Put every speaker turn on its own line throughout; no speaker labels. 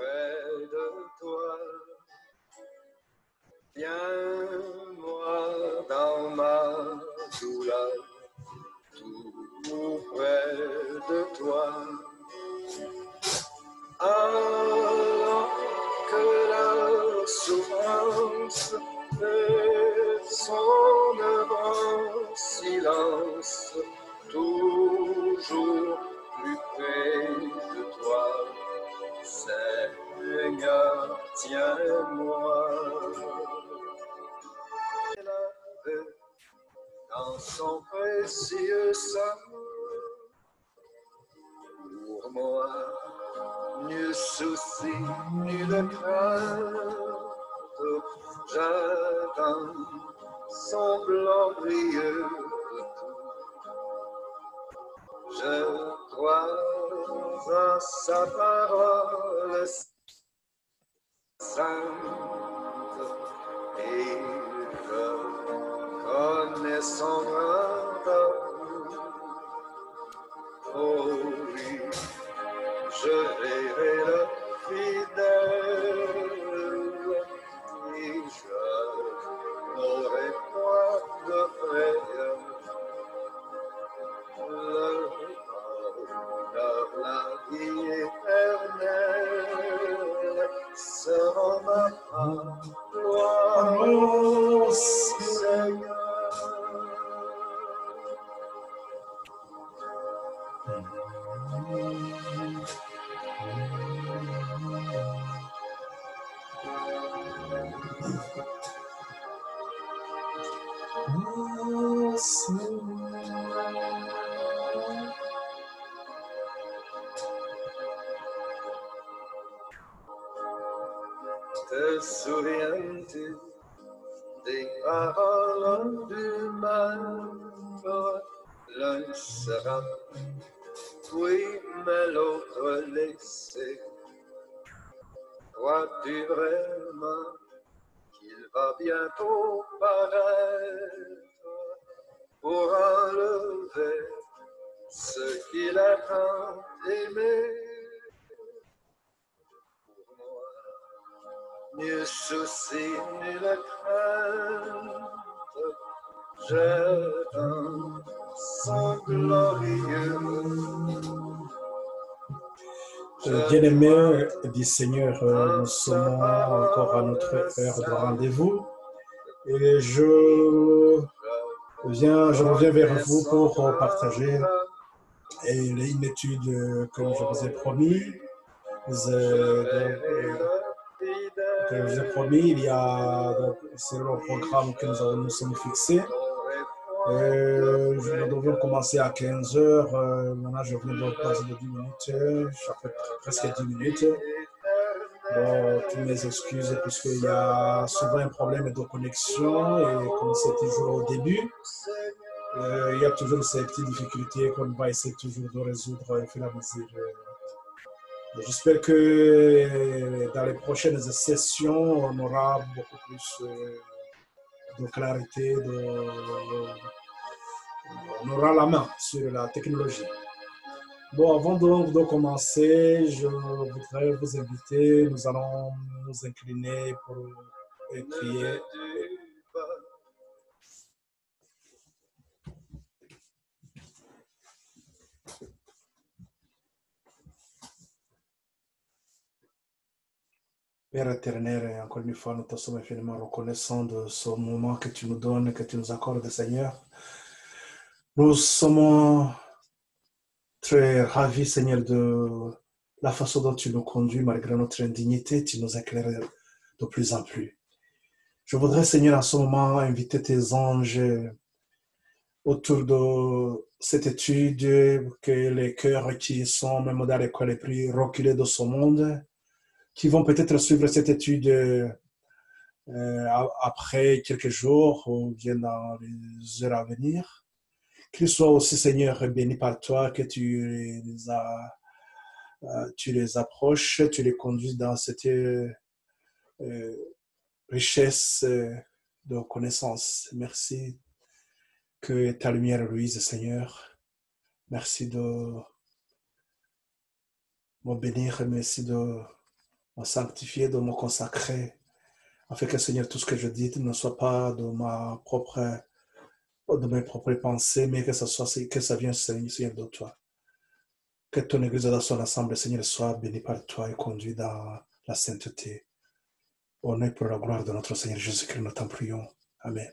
près de toi. Tiens-moi dans ma douleur, tout près de toi. Alors que la souffrance fait son œuvre en silence, toujours plus près de toi. Seigneur, tiens-moi. Dans son précieux sang, pour moi, nul souci, nulle crainte, j'attends son glorieux retour. Je crois en sa parole sainte et je connais son grand amour. Oh oui, je verrai le fidèle et je n'aurai point de frayeur. Le bonheur, la vie éternelle sera ma part. Gloire au Seigneur. Te souviens-tu des paroles du maître? L'un sera, oui, mais l'autre laissé. Crois-tu vraiment qu'il va bientôt paraître pour enlever ce qu'il a tant aimé? Nul souci, nulle crainte, j'attends son glorieux.
Bien-aimés du Seigneur, nous sommes encore à notre heure de rendez-vous et je reviens vers vous pour partager une étude que je vous ai promis. Il y a c'est le programme que nous sommes fixés. Nous devions commencer à 15 heures. Maintenant, je viens de passer de 10 minutes, ça fait presque 10 minutes. Bon, toutes mes excuses, puisqu'il y a souvent un problème de connexion et comme c'est toujours au début, il y a toujours ces petites difficultés qu'on va essayer toujours de résoudre au fur et à mesure. J'espère que dans les prochaines sessions, on aura beaucoup plus de clarité, on aura la main sur la technologie. Bon, avant donc de commencer, je voudrais vous inviter, nous allons nous incliner pour prier. Père éternel, encore une fois, nous te sommes infiniment reconnaissants de ce moment que tu nous donnes, que tu nous accordes, Seigneur. Nous sommes très ravis, Seigneur, de la façon dont tu nous conduis, malgré notre indignité, tu nous éclaires de plus en plus. Je voudrais, Seigneur, en ce moment, inviter tes anges autour de cette étude, que les cœurs qui sont même dans les coins les plus reculés de ce monde, qui vont peut-être suivre cette étude après quelques jours ou bien dans les heures à venir. Qu'ils soient aussi, Seigneur, bénis par toi, que tu les approches, tu les conduis dans cette richesse de connaissance. Merci que ta lumière luise, Seigneur. Merci de me bénir, merci de me sanctifier, de me consacrer, afin que, Seigneur, tout ce que je dis ne soit pas de mes propres pensées, mais que ça vienne, Seigneur, de toi. Que ton Église dans son assemblée, Seigneur, soit bénie par toi et conduite dans la sainteté. Honneur pour la gloire de notre Seigneur Jésus-Christ, nous t'en prions. Amen.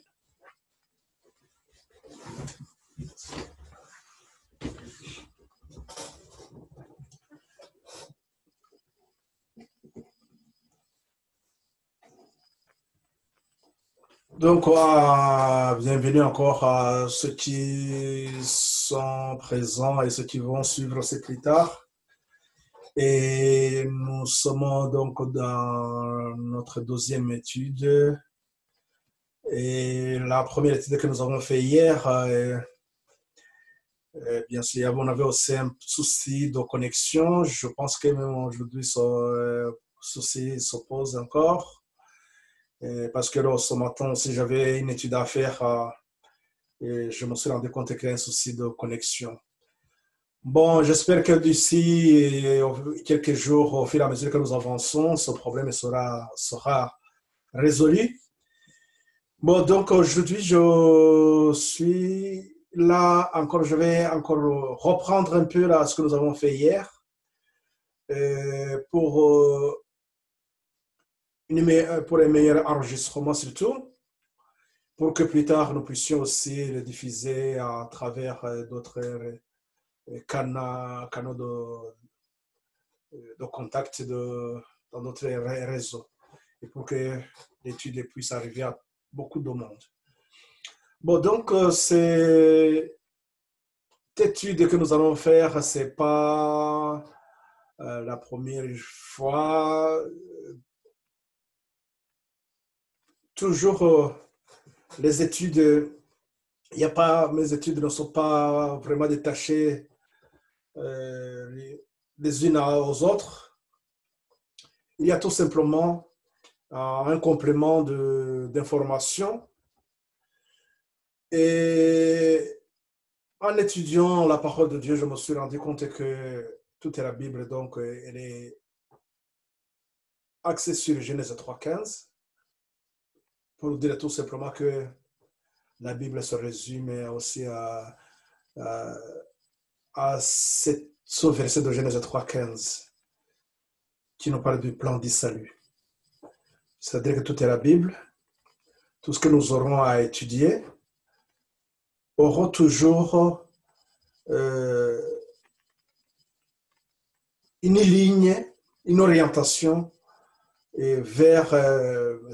Donc, bienvenue encore à ceux qui sont présents et ceux qui vont suivre aussi plus tard. Et nous sommes donc dans notre deuxième étude. Et la première étude que nous avons fait hier, bien sûr, on avait aussi un souci de connexion. Je pense que même aujourd'hui, ce souci se pose encore. Parce que là, ce matin aussi, j'avais une étude à faire et je me suis rendu compte qu'il y a un souci de connexion. Bon, j'espère que d'ici quelques jours, au fur et à mesure que nous avançons, ce problème sera résolu. Bon, donc aujourd'hui, je suis là encore, je vais encore reprendre un peu là, ce que nous avons fait hier pour un meilleur enregistrement surtout, pour que plus tard nous puissions aussi le diffuser à travers d'autres canaux de contact dans notre réseau et pour que l'étude puisse arriver à beaucoup de monde. Bon, donc, cette étude que nous allons faire, ce n'est pas la première fois. Toujours, les études, mes études ne sont pas vraiment détachées les unes aux autres. Il y a tout simplement un complément d'information. Et en étudiant la parole de Dieu, je me suis rendu compte que tout est la Bible, donc elle est axée sur Genèse 3,15, pour dire tout simplement que la Bible se résume aussi à ce verset de Genèse 3,15 qui nous parle du plan du salut. C'est-à-dire que tout est la Bible. Tout ce que nous aurons à étudier aura toujours une ligne, une orientation vers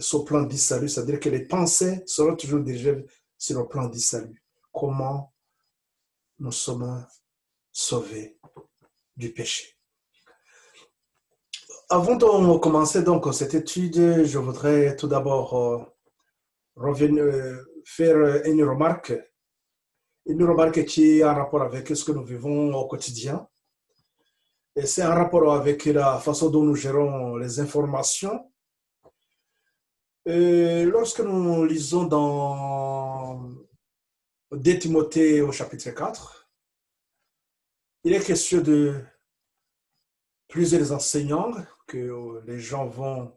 ce plan du salut. C'est-à-dire que les pensées seront toujours dirigées sur le plan du salut. Comment nous sommes sauvés du péché. Avant de commencer donc cette étude, je voudrais tout d'abord faire une remarque qui a un rapport avec ce que nous vivons au quotidien. Et c'est un rapport avec la façon dont nous gérons les informations. Et lorsque nous lisons dans 2 Timothée au chapitre 4, il est question de plusieurs enseignants que les gens vont,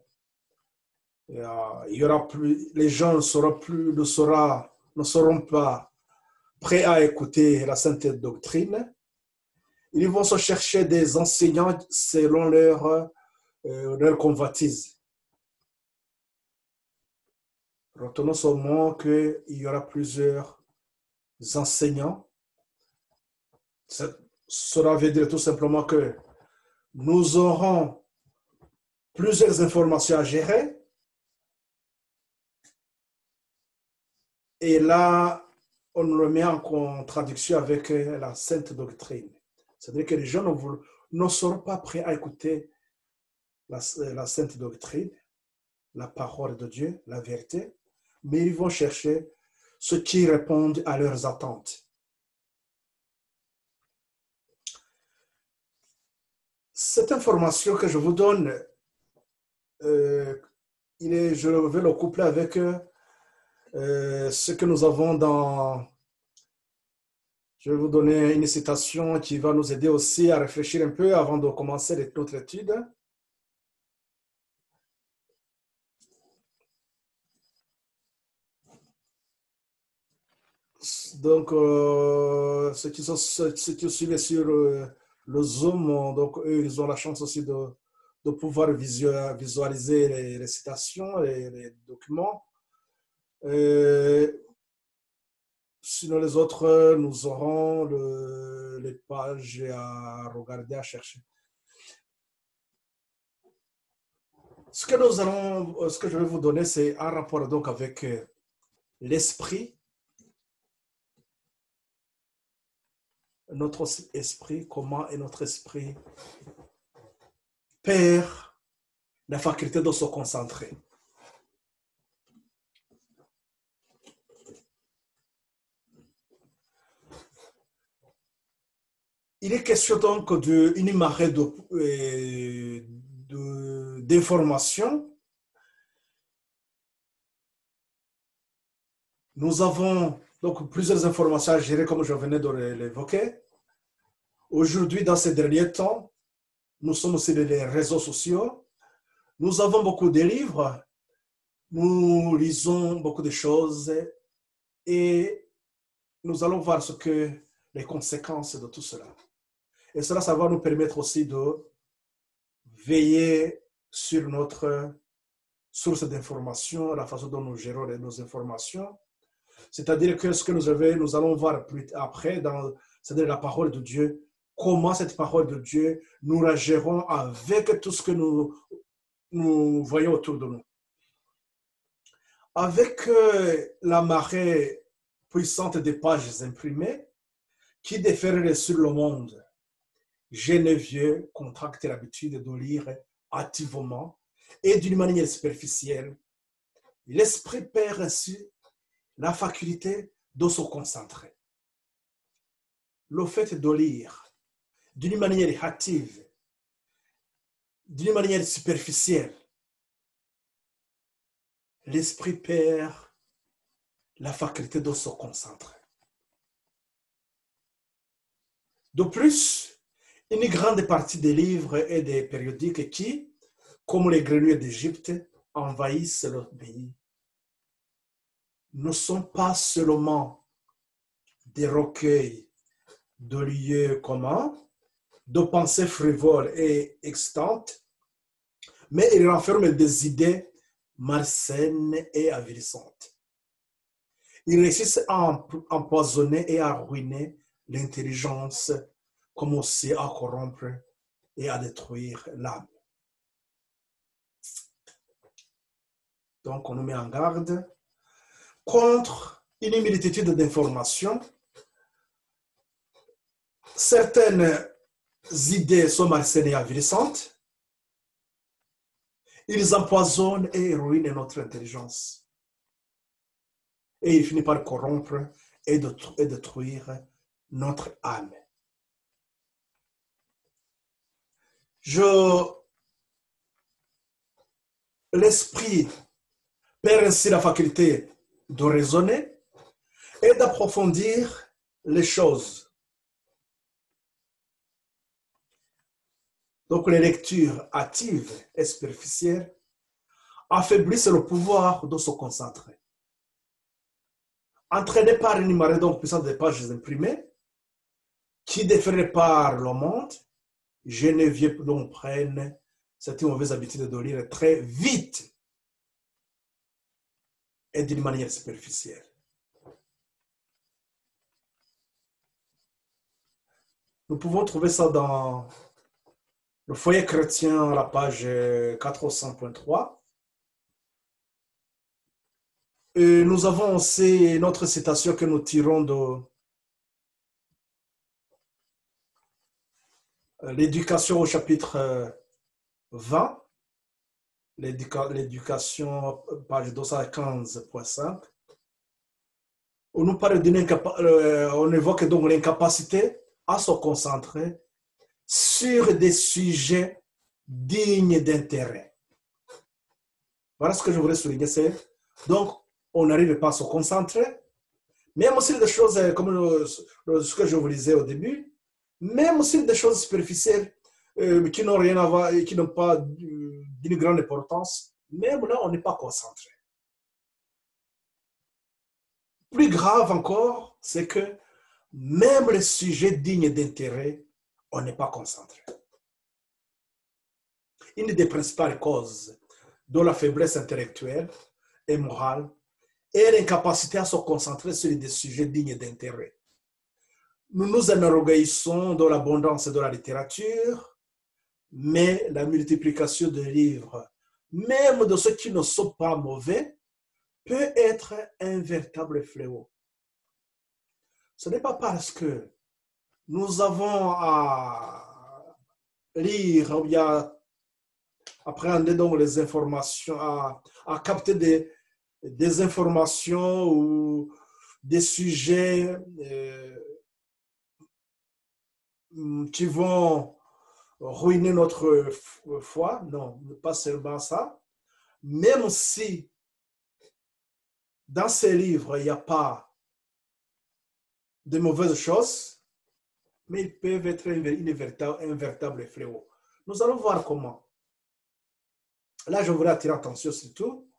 il y aura plus, les gens ne seront pas prêts à écouter la sainte doctrine. Ils vont se chercher des enseignants selon leur convoitise. Retenons seulement qu'il y aura plusieurs enseignants. Cela veut dire tout simplement que nous aurons plusieurs informations à gérer. Et là, on le met en contradiction avec la sainte doctrine. C'est-à-dire que les gens ne seront pas prêts à écouter la sainte doctrine, la parole de Dieu, la vérité, mais ils vont chercher ce qui répond à leurs attentes. Cette information que je vous donne, je vais le coupler avec ce que nous avons dans... Je vais vous donner une citation qui va nous aider aussi à réfléchir un peu avant de commencer notre étude. Donc, ceux qui suivent sur le Zoom, donc eux, ils ont la chance aussi de pouvoir visualiser les citations et les documents. Sinon, les autres, nous aurons les pages à regarder, à chercher. Ce que je vais vous donner, c'est un rapport donc avec l'esprit, notre esprit, comment est notre esprit perd la faculté de se concentrer. Il est question donc d'une marée d'informations. Nous avons donc plusieurs informations à gérer, comme je venais de l'évoquer. Aujourd'hui, dans ces derniers temps, nous sommes sur les réseaux sociaux. Nous avons beaucoup de livres. Nous lisons beaucoup de choses et nous allons voir les conséquences de tout cela. Et cela, ça va nous permettre aussi de veiller sur notre source d'information, la façon dont nous gérons nos informations. C'est-à-dire que ce que nous allons voir plus après, c'est-à-dire la parole de Dieu, comment cette parole de Dieu, nous la gérons avec tout ce que nous voyons autour de nous. Avec la marée puissante des pages imprimées qui déferlent sur le monde, Geneviève contracte l'habitude de lire activement et d'une manière superficielle. L'esprit perd ainsi la faculté de se concentrer. Le fait de lire d'une manière hâtive, d'une manière superficielle, l'esprit perd la faculté de se concentrer. De plus, une grande partie des livres et des périodiques qui, comme les grenouilles d'Égypte, envahissent le pays, ne sont pas seulement des recueils de lieux communs, de pensées frivoles et extantes, mais ils renferment des idées malsaines et avilissantes. Ils réussissent à empoisonner et à ruiner l'intelligence, comme aussi à corrompre et à détruire l'âme. Donc, on nous met en garde contre une multitude d'informations. Certaines idées sont malsaines et avilissantes. Ils empoisonnent et ruinent notre intelligence. Et ils finissent par corrompre et détruire notre âme. L'esprit perd ainsi la faculté de raisonner et d'approfondir les choses. Donc, les lectures hâtives et superficielles affaiblissent le pouvoir de se concentrer. Entraîné par une marée donc puissante des pages imprimées qui déferlent par le monde, Geneviève donc prenne cette mauvaise habitude de lire très vite et d'une manière superficielle. Nous pouvons trouver ça dans le foyer chrétien à la page 400.3. Et nous avons aussi notre citation que nous tirons de l'éducation au chapitre 20, l'éducation, page 215.5. On évoque donc l'incapacité à se concentrer sur des sujets dignes d'intérêt. Voilà ce que je voudrais souligner, c'est donc on n'arrive pas à se concentrer, même aussi des choses comme ce que je vous disais au début, même aussi des choses superficielles qui n'ont rien à voir et qui n'ont pas d'une grande importance, même là, on n'est pas concentré. Plus grave encore, c'est que même les sujets dignes d'intérêt, on n'est pas concentré. Une des principales causes de la faiblesse intellectuelle et morale est l'incapacité à se concentrer sur des sujets dignes d'intérêt. Nous nous enorgueillissons de l'abondance de la littérature, mais la multiplication de livres, même de ceux qui ne sont pas mauvais, peut être un véritable fléau. Ce n'est pas parce que nous avons à lire ou à appréhender donc les informations, à capter des informations ou des sujets qui vont ruiner notre foi. Non, pas seulement ça. Même si dans ces livres, il n'y a pas de mauvaises choses, mais ils peuvent être un véritable fléau. Nous allons voir comment. Là, je voudrais attirer l'attention surtout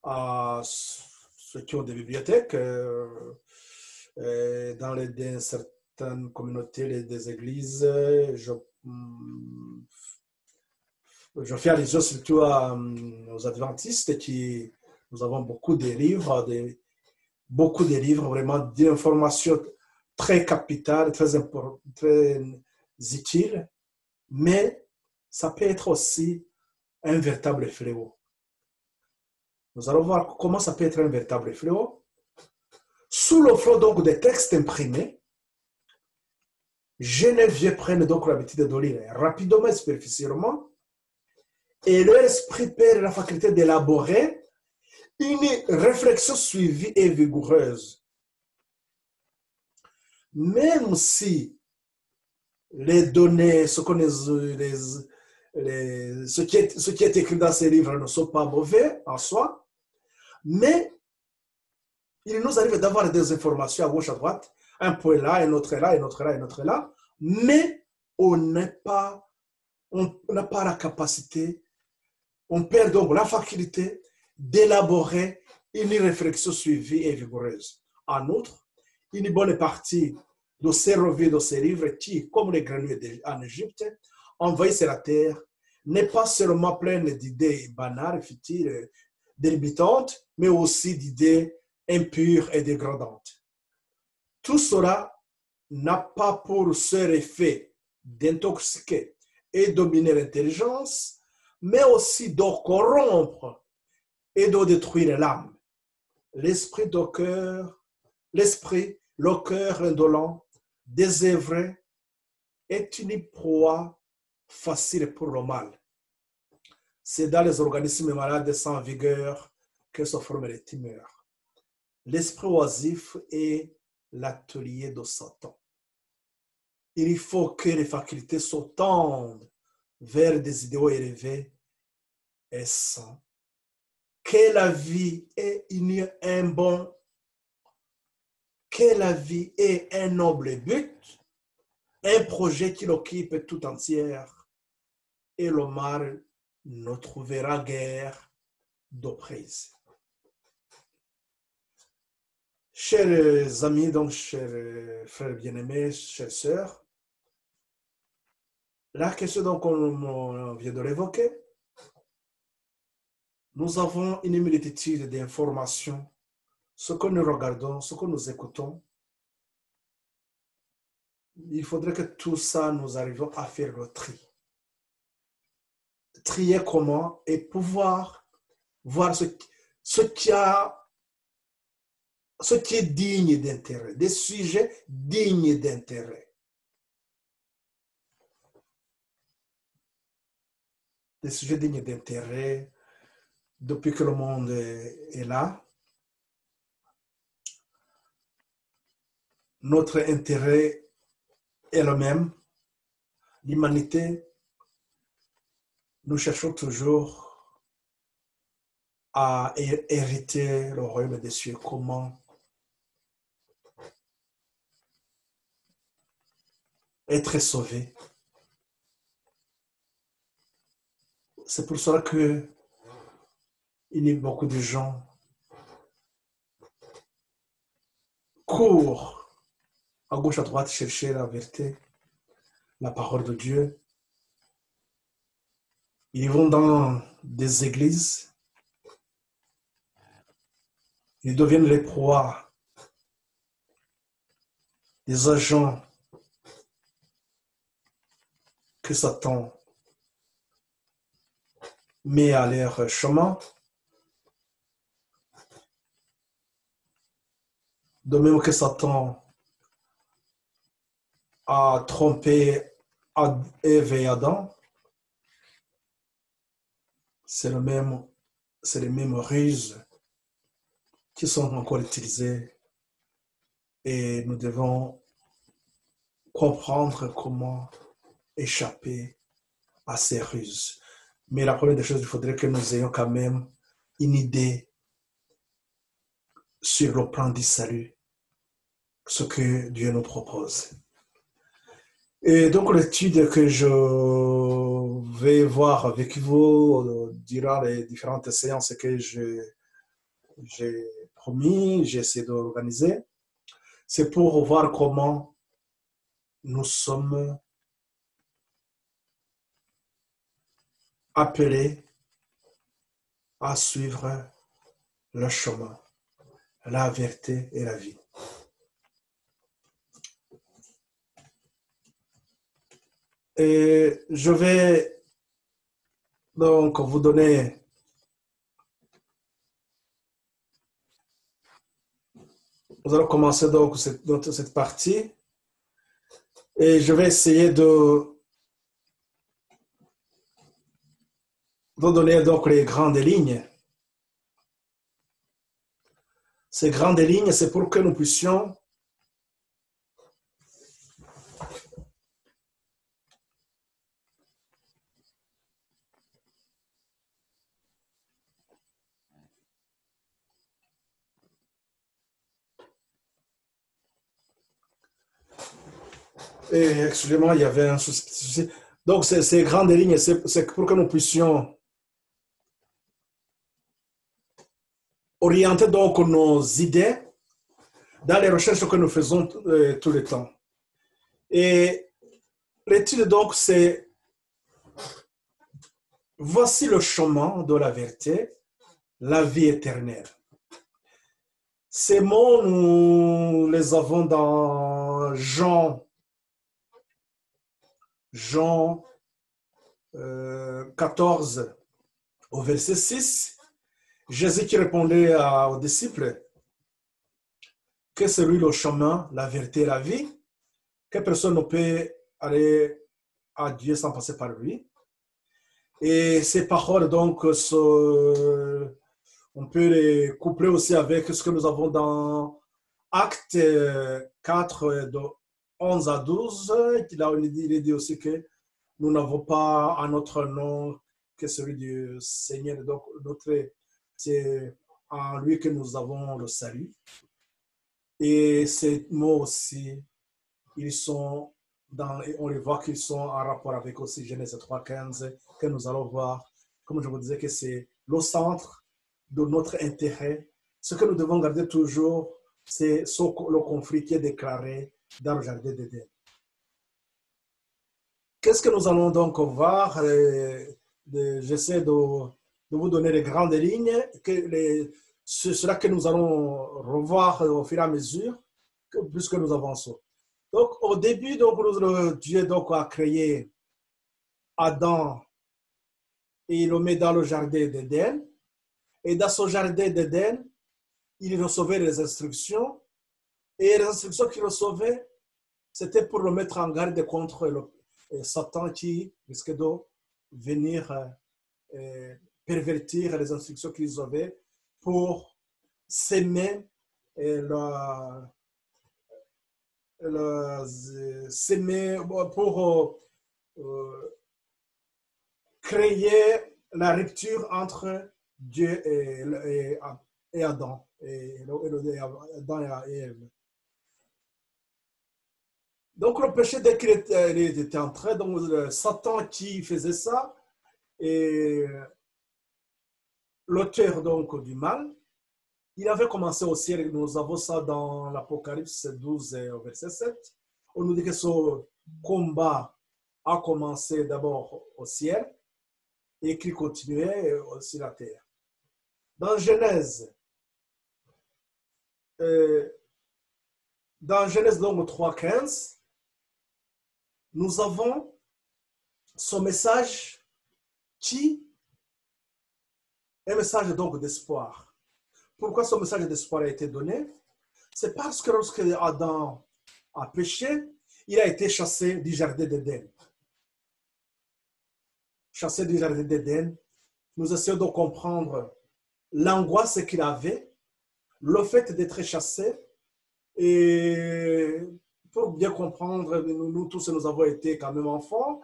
à ceux qui ont des bibliothèques dans certaines communautés, des églises. Je fais allusion surtout aux adventistes qui, nous avons beaucoup de livres, vraiment d'informations très capitales, très utiles, mais ça peut être aussi un véritable fléau. Nous allons voir comment ça peut être un véritable fléau. Sous le flot donc des textes imprimés, Geneviève prennent donc l'habitude de lire rapidement et superficiellement, et leur esprit perd la faculté d'élaborer une réflexion suivie et vigoureuse. Même si les données, ce qui est écrit dans ces livres ne sont pas mauvais en soi, mais il nous arrive d'avoir des informations à gauche, à droite, un point là, un autre là, un autre là, un autre là, mais on n'a pas la capacité, on perd donc la faculté d'élaborer une réflexion suivie et vigoureuse. En outre, une bonne partie de ces revues, de ces livres qui, comme les grenouilles en Égypte, envahissent la terre, n'est pas seulement pleine d'idées banales, futiles, délibitantes, mais aussi d'idées impures et dégradantes. Tout cela n'a pas pour seul effet d'intoxiquer et dominer l'intelligence, mais aussi de corrompre et de détruire l'âme. L'esprit, le cœur indolent, désœuvré, est une proie facile pour le mal. C'est dans les organismes malades sans vigueur que se forment les tumeurs. L'esprit oisif est l'atelier de Satan. Il faut que les facultés se tendent vers des idéaux élevés et sains. Que la vie ait un noble but, un projet qui l'occupe tout entière, et le mal ne trouvera guère de prise. Chers amis, donc chers frères bien-aimés, chères sœurs, la question donc on vient de l'évoquer, nous avons une multitude d'informations, ce que nous regardons, ce que nous écoutons. Il faudrait que tout ça, nous arrivions à faire le tri. Trier comment et pouvoir voir ce qui est digne d'intérêt, des sujets dignes d'intérêt. Des sujets dignes d'intérêt depuis que le monde est là. Notre intérêt est le même. L'humanité, nous cherchons toujours à hériter le royaume des cieux. Comment être sauvé. C'est pour cela que il y a beaucoup de gens courent à gauche, à droite, chercher la vérité, la parole de Dieu. Ils vont dans des églises. Ils deviennent les proies des agents que Satan met à leur chemin. De même que Satan a trompé Ève et Adam, c'est les mêmes ruses qui sont encore utilisées et nous devons comprendre comment échapper à ces ruses. Mais la première des choses, il faudrait que nous ayons quand même une idée sur le plan du salut, ce que Dieu nous propose. Et donc l'étude que je vais voir avec vous durant les différentes séances que j'ai promis, j'ai essayé d'organiser, c'est pour voir comment nous sommes appelés à suivre le chemin, la vérité et la vie. Et je vais donc vous donner nous allons commencer donc cette partie et je vais essayer de donner donc les grandes lignes. Ces grandes lignes, c'est pour que nous puissions et excusez-moi, il y avait un souci. Donc, ces grandes lignes, c'est pour que nous puissions orienter donc nos idées dans les recherches que nous faisons tout le temps. Et l'étude, donc, c'est voici le chemin de la vérité, la vie éternelle. Ces mots, nous les avons dans Jean 14 au verset 6. Jésus qui répondait aux disciples que c'est lui le chemin, la vérité et la vie, que personne ne peut aller à Dieu sans passer par lui. Et ces paroles, donc, on peut les coupler aussi avec ce que nous avons dans Actes 4, de 11 à 12. Là, il dit aussi que nous n'avons pas un autre nom que celui du Seigneur. Donc, c'est en lui que nous avons le salut. Et ces mots aussi, ils sont on les voit qu'ils sont en rapport avec aussi Genèse 3:15, que nous allons voir, comme je vous disais, que c'est le centre de notre intérêt. Ce que nous devons garder toujours, c'est le conflit qui est déclaré dans le jardin d'Éden. Qu'est-ce que nous allons donc voir? J'essaie de vous donner les grandes lignes, c'est cela que nous allons revoir au fur et à mesure, puisque nous avançons. Donc, au début, donc, Dieu donc, a créé Adam et il le met dans le jardin d'Éden. Et dans ce jardin d'Éden, il recevait les instructions. Et les instructions qu'il recevait, c'était pour le mettre en garde contre Satan qui risquait de venir pervertir les instructions qu'ils avaient pour s'aimer pour créer la rupture entre Dieu et Adam, Adam et Ève. Donc le péché, dès qu'il était entré, donc Satan qui faisait ça, et l'auteur donc du mal, Il avait commencé au ciel, nous avons ça dans l'Apocalypse 12, verset 7. On nous dit que ce combat a commencé d'abord au ciel et qu'il continuait sur la terre. Dans Genèse, donc 3,15, nous avons ce message un message donc d'espoir. Pourquoi ce message d'espoir a été donné? C'est parce que lorsque Adam a péché, il a été chassé du jardin d'Éden. Chassé du jardin d'Éden, nous essayons de comprendre l'angoisse qu'il avait, le fait d'être chassé. Et pour bien comprendre, nous tous, nous avons été quand même enfants.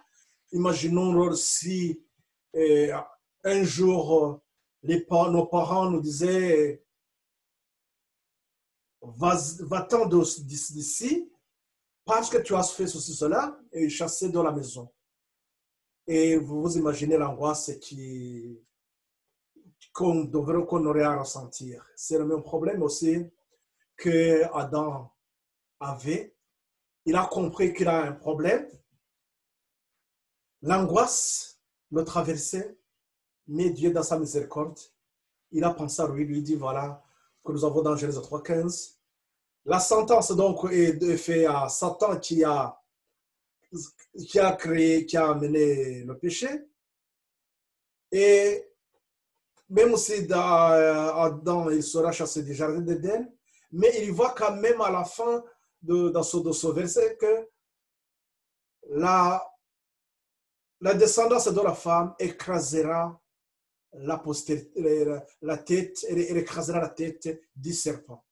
Imaginons si un jour, nos parents nous disaient va-t'en d'ici parce que tu as fait ceci, cela, et chasser dans la maison. Et vous imaginez l'angoisse qu'on aurait à ressentir. C'est le même problème aussi que Adam avait. Il a compris qu'il a un problème. L'angoisse le traversait, mais Dieu, dans sa miséricorde, il a pensé à lui, lui dit, voilà, que nous avons dans Genèse 3,15. La sentence donc est faite à Satan qui a amené le péché. Et même si Adam, il sera chassé du jardin d'Éden, mais il voit quand même à la fin de ce verset que la descendance de la femme écrasera la tête, elle écrasera la tête du serpent.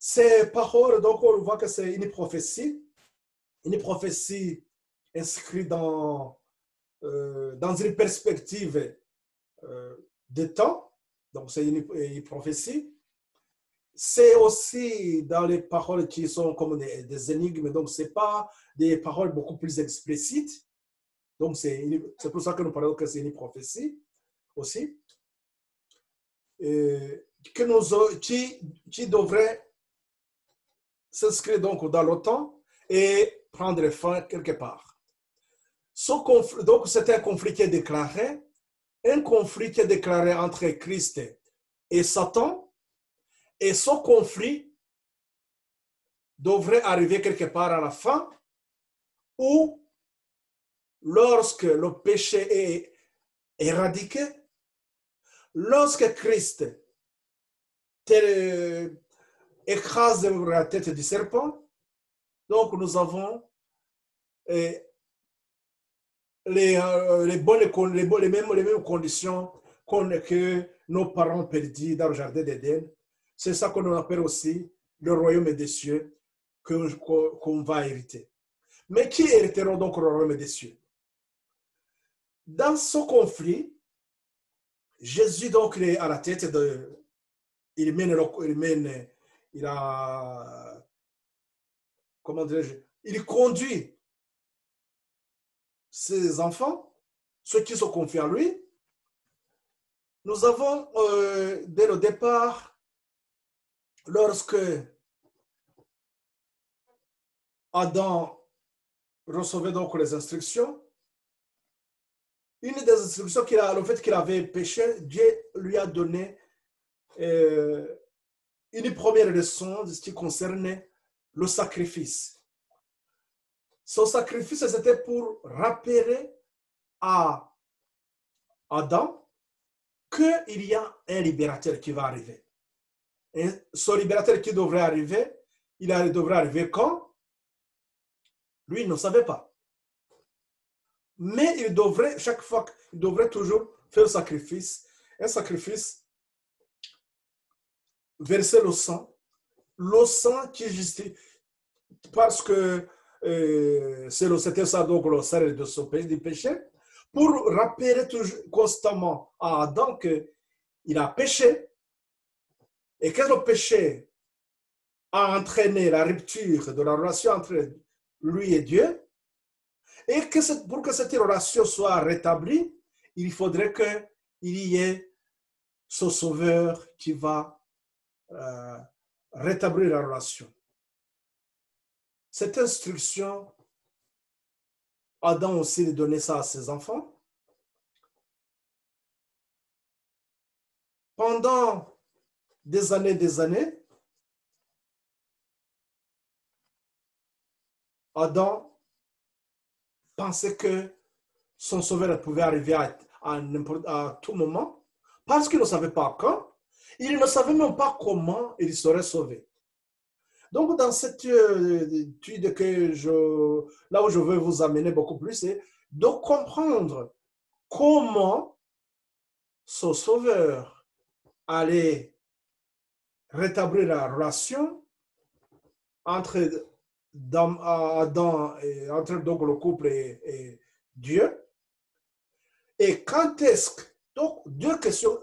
Ces paroles, donc on voit que c'est une prophétie inscrite dans une perspective de temps. Donc c'est une prophétie. C'est aussi dans les paroles qui sont comme des énigmes, donc ce n'est pas des paroles beaucoup plus explicites. Donc c'est pour ça que nous parlons que c'est une prophétie aussi. Qui devrait s'inscrire donc dans le temps et prendre fin quelque part. Donc c'est un conflit qui est déclaré, entre Christ et Satan, et ce conflit devrait arriver quelque part à la fin où, lorsque le péché est éradiqué, lorsque Christ écrase la tête du serpent, donc nous avons les mêmes conditions que nos parents perdus dans le jardin d'Éden. C'est ça qu'on appelle aussi le royaume des cieux qu'on va hériter. Mais qui hériteront donc le royaume des cieux? Dans ce conflit, Jésus donc est à la tête il conduit ses enfants, ceux qui se confient à lui. Nous avons, dès le départ, lorsque Adam recevait donc les instructions, une des instructions le fait qu'il avait péché, Dieu lui a donné une première leçon de ce qui concernait le sacrifice. Ce sacrifice, c'était pour rappeler à Adam qu'il y a un libérateur qui va arriver. Et ce libérateur qui devrait arriver, il devrait arriver quand? Lui, il ne savait pas. Mais il devrait, chaque fois, il devrait toujours faire un sacrifice, verser le sang qui justifie, parce que c'était ça, donc le salaire de son péché, du péché, pour rappeler toujours, constamment à Adam qu'il a péché et que le péché a entraîné la rupture de la relation entre lui et Dieu, et que pour que cette relation soit rétablie, il faudrait qu'il y ait ce sauveur qui va rétablir la relation. Cette instruction, Adam aussi donnait ça à ses enfants. Pendant des années, Adam pensait que son sauveur pouvait arriver à tout moment parce qu'il ne savait pas quand. Il ne savait même pas comment il serait sauvé. Donc, dans cette étude là où je veux vous amener beaucoup plus, c'est de comprendre comment ce sauveur allait rétablir la relation entre Adam et entre donc le couple et Dieu. Et quand est-ce que, donc deux questions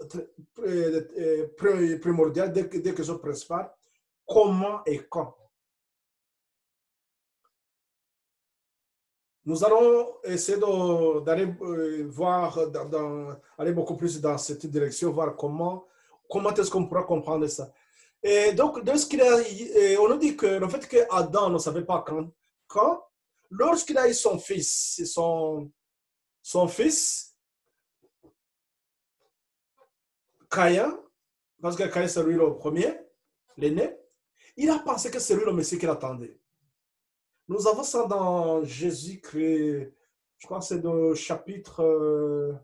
primordiales, deux questions principales, comment et quand. Nous allons essayer d'aller voir, aller beaucoup plus dans cette direction, voir comment est-ce qu'on pourra comprendre ça. Et donc, on nous dit que le fait qu'Adam ne savait pas quand lorsqu'il a eu son fils, son fils, Caïn, parce que Caïn c'est lui le premier, l'aîné, il a pensé que c'est lui le Messie qu'il attendait. Nous avons ça dans Jésus-Christ, je crois que c'est le chapitre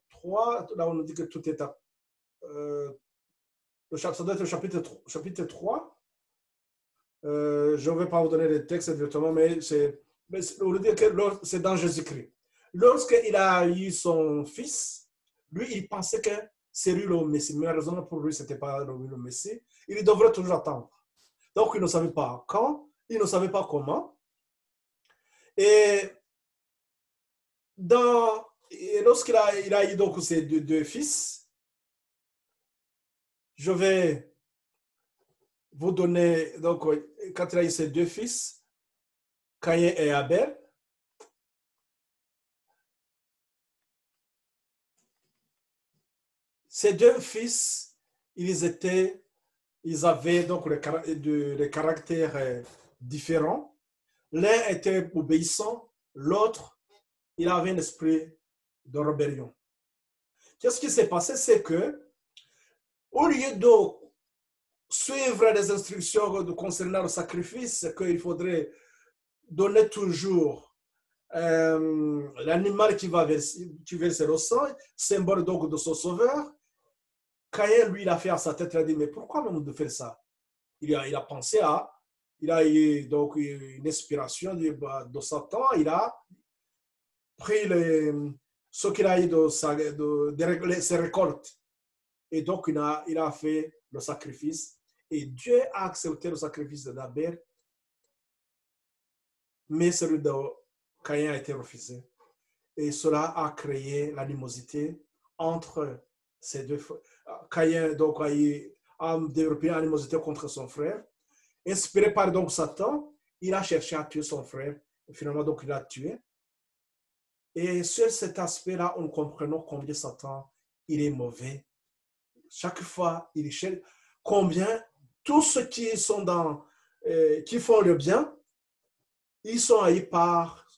3, là on nous dit que tout est ça doit être le chapitre 3. Je ne vais pas vous donner les textes directement, mais on nous dit que c'est dans Jésus-Christ. Lorsqu'il a eu son fils, lui, il pensait que c'est lui le Messie. Mais la raison pour lui, ce n'était pas lui le Messie. Il devrait toujours attendre. Donc, il ne savait pas quand, il ne savait pas comment. Et lorsqu'il a eu donc ses deux fils, je vais vous donner, donc, quand il a eu ses deux fils, Caïn et Abel, ces deux fils, ils avaient donc des caractères différents. L'un était obéissant, l'autre, il avait un esprit de rébellion. Qu'est-ce qui s'est passé? C'est que, au lieu de suivre les instructions concernant le sacrifice, qu'il faudrait donner toujours l'animal qui verse le sang, symbole donc de son sauveur, Caïn, lui, il a fait à sa tête, il a dit, mais pourquoi même de faire ça? Il a pensé il a eu donc une inspiration de Satan, il a pris ce qu'il a eu de ses récoltes. Et donc, il a fait le sacrifice. Et Dieu a accepté le sacrifice d'Abel, mais celui de Caïn a été refusé. Et cela a créé l'animosité entre ces deux frères. Caïn donc a développé une animosité contre son frère. Inspiré par donc Satan, il a cherché à tuer son frère. Et finalement, donc, il l'a tué. Et sur cet aspect-là, on comprend combien Satan, il est mauvais. Chaque fois, il cherche combien tous ceux qui sont qui font le bien, ils sont haïs par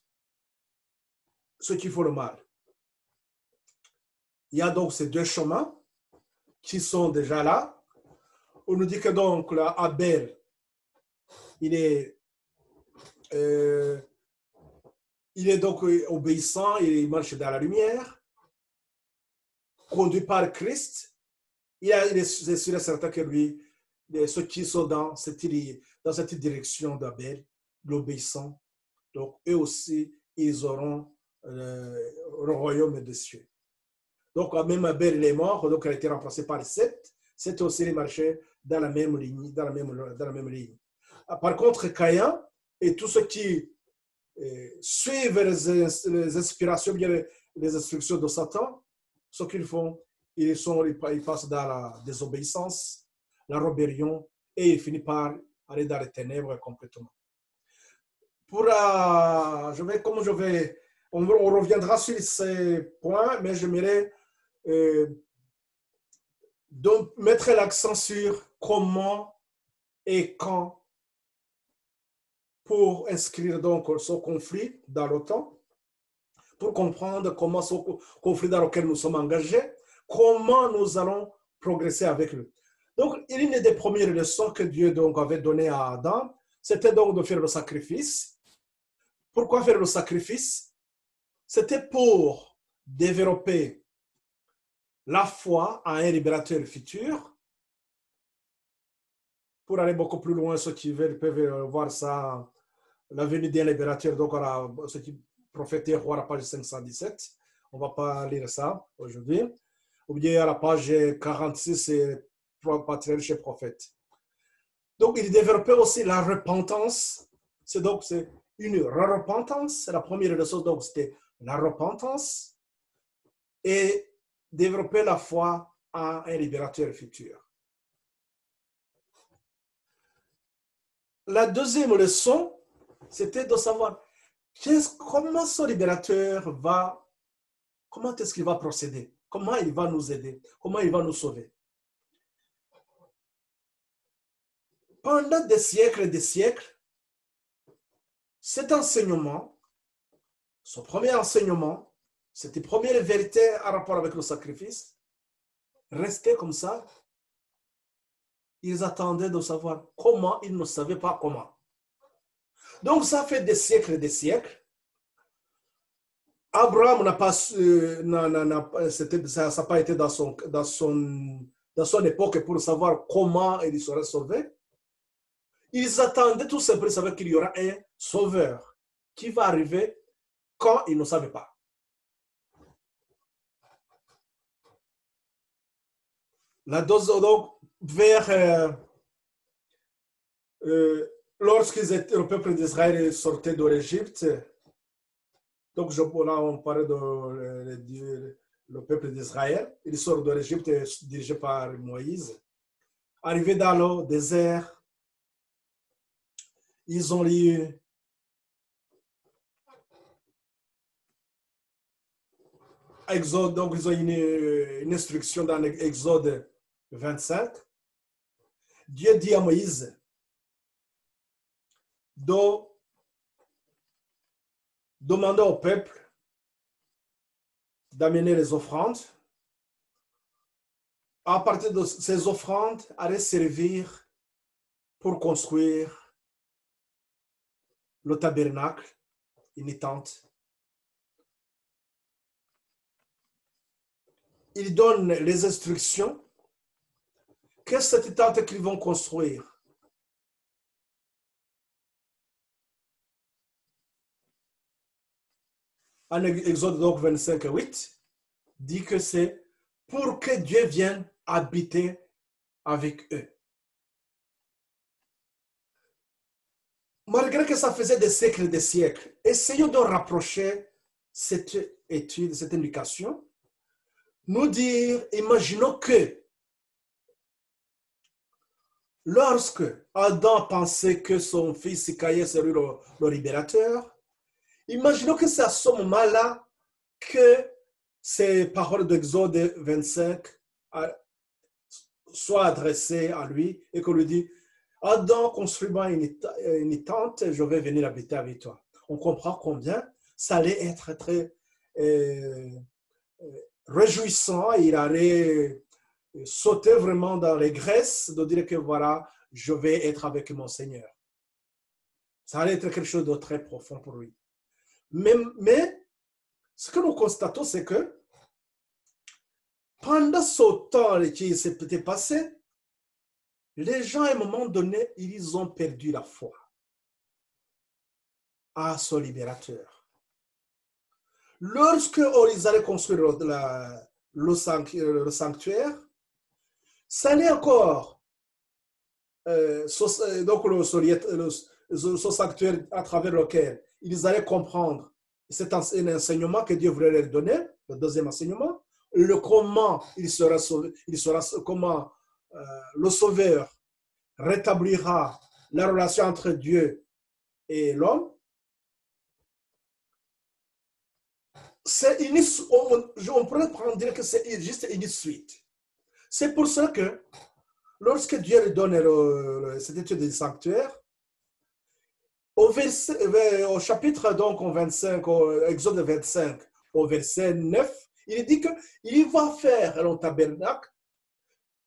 ceux qui font le mal. Il y a donc ces deux chemins qui sont déjà là. On nous dit que donc là, Abel, il est donc obéissant, il marche dans la lumière, conduit par Christ. Il est sûr et certain que lui, ceux qui sont dans cette direction d'Abel, l'obéissant, donc eux aussi, ils auront le royaume des cieux. Donc, même Abel, il est mort, donc il a été remplacé par Seth. Seth aussi, il marchait dans la même ligne. Par contre, Caïn et tous ceux qui suivent les inspirations, bien les instructions de Satan, ce qu'ils font, ils passent dans la désobéissance, la rébellion, et ils finissent par aller dans les ténèbres complètement. On reviendra sur ces points, mais j'aimerais donc mettre l'accent sur comment et quand pour inscrire donc ce conflit dans l'OTAN, pour comprendre comment ce conflit dans lequel nous sommes engagés, comment nous allons progresser avec lui. Donc, une des premières leçons que Dieu donc avait données à Adam, c'était donc de faire le sacrifice. Pourquoi faire le sacrifice? C'était pour développer la foi en un libérateur futur. Pour aller beaucoup plus loin, ceux qui veulent peuvent voir ça, la venue d'un libérateur, donc ce qui prophétait roi à la page 517. On ne va pas lire ça aujourd'hui. Ou bien à la page 46, c'est patriarche chez prophète. Donc, il développait aussi la repentance. C'est une repentance. C'est la première leçon, donc c'était la repentance et développer la foi en un libérateur futur. La deuxième leçon, c'était de savoir comment ce libérateur comment est-ce qu'il va procéder, comment il va nous aider, comment il va nous sauver. Pendant des siècles et des siècles, cet enseignement, son premier enseignement, cette première vérité en rapport avec le sacrifice, restait comme ça. Ils attendaient de savoir comment, ils ne savaient pas comment. Donc, ça fait des siècles et des siècles. Abraham n'a pas, ça n'a pas été dans son époque pour savoir comment il serait sauvé. Ils attendaient tout simplement de savoir qu'il y aura un sauveur qui va arriver quand ils ne savaient pas. La dose, donc, le peuple d'Israël sortait de l'Égypte, donc là on parlait de le peuple d'Israël, il sort de l'Égypte dirigé par Moïse. Arrivé dans le désert, ils ont lu Exode, donc ils ont une instruction dans Exode 25. Dieu dit à Moïse de demander au peuple d'amener les offrandes. À partir de ces offrandes, allaient servir pour construire le tabernacle, une tente. Il donne les instructions que cette tente qu'ils vont construire. En Exode 25, 8, dit que c'est pour que Dieu vienne habiter avec eux. Malgré que ça faisait des siècles et des siècles, essayons de rapprocher cette étude, cette indication, nous dire, imaginons que lorsque Adam pensait que son fils Caïn serait le libérateur, imaginons que c'est à ce moment-là que ces paroles d'Exode 25 soient adressées à lui et qu'on lui dit, Adam, construis-moi une tente, je vais venir habiter avec toi. On comprend combien ça allait être très réjouissant. Il allait sauter vraiment dans les graisses de dire que voilà, je vais être avec mon Seigneur. Ça allait être quelque chose de très profond pour lui. Mais ce que nous constatons, c'est que pendant ce temps qui s'était passé, les gens, à un moment donné, ils ont perdu la foi à ce libérateur. Lorsque ils allaient construire le sanctuaire, ça allait encore, donc ce sanctuaire à travers lequel ils allaient comprendre cet enseignement que Dieu voulait leur donner, le deuxième enseignement, le comment il sera sauvé, comment le Sauveur rétablira la relation entre Dieu et l'homme. on pourrait dire que c'est juste une suite. C'est pour ça que lorsque Dieu lui donne cette étude du sanctuaire, au chapitre donc au 25, au Exode 25, au verset 9, il dit qu'il va faire le tabernacle.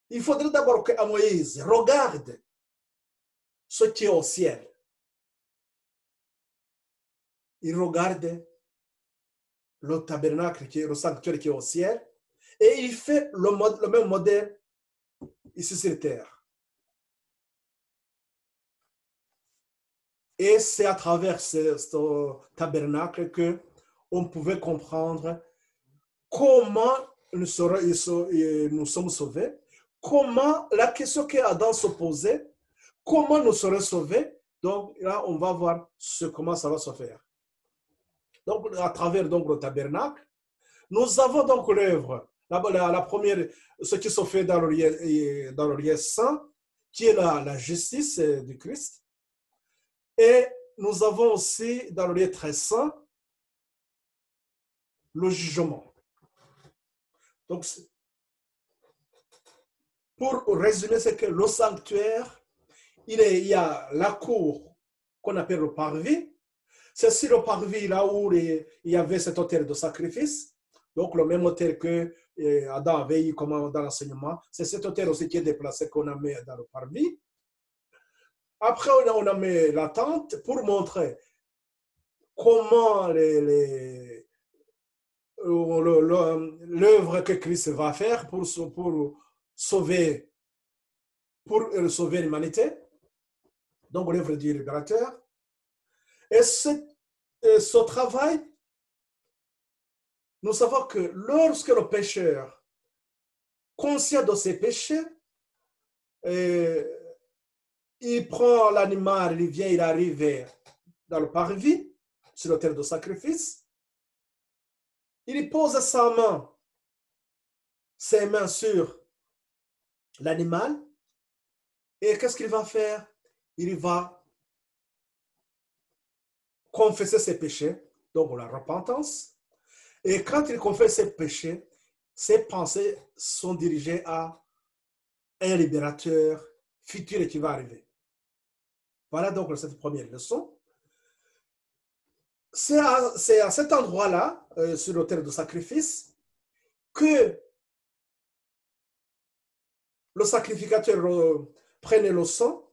Il faudrait d'abord que Moïse regarde ce qui est au ciel. Il regarde le tabernacle, le sanctuaire qui est au ciel, et il fait le même modèle ici sur terre. Et c'est à travers ce tabernacle qu'on pouvait comprendre comment nous sommes sauvés, comment la question qu'Adam se posait, comment nous serons sauvés. Donc là, on va voir comment ça va se faire. Donc, à travers donc, le tabernacle, nous avons donc l'œuvre, la première, ce qui se fait dans le lieu saint, qui est la justice du Christ. Et nous avons aussi dans le lieu très saint, le jugement. Donc, pour résumer, c'est que le sanctuaire, il y a la cour qu'on appelle le parvis. C'est sur le parvis là où il y avait cet autel de sacrifice. Donc, le même autel que Adam avait eu comme dans l'enseignement. C'est cet autel aussi qui est déplacé qu'on a mis dans le parvis. Après, on a mis la tente pour montrer comment l'œuvre que Christ va faire pour sauver l'humanité. Donc, l'œuvre du libérateur. Et ce travail, nous savons que lorsque le pécheur, conscient de ses péchés, il prend l'animal, il arrive dans le parvis, sur l'autel de sacrifice, il pose ses mains sur l'animal, et qu'est-ce qu'il va faire? Il va confesser ses péchés, donc la repentance. Et quand il confesse ses péchés, ses pensées sont dirigées à un libérateur futur qui va arriver. Voilà donc cette première leçon. C'est à cet endroit-là, sur l'autel de sacrifice, que le sacrificateur prenait le sang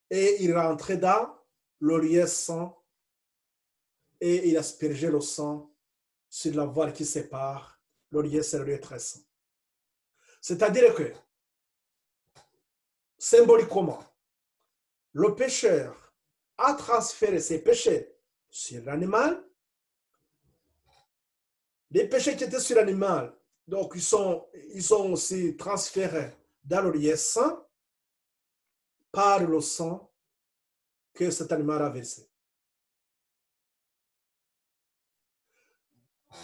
et il rentrait dans le lieu saint et il aspergeait le sang sur la voile qui sépare le lieu, c'est le lieu très saint. C'est-à-dire que, symboliquement, le pécheur a transféré ses péchés sur l'animal. Les péchés qui étaient sur l'animal, donc ils sont aussi transférés dans le lieu saint par le sang que cet animal a versé.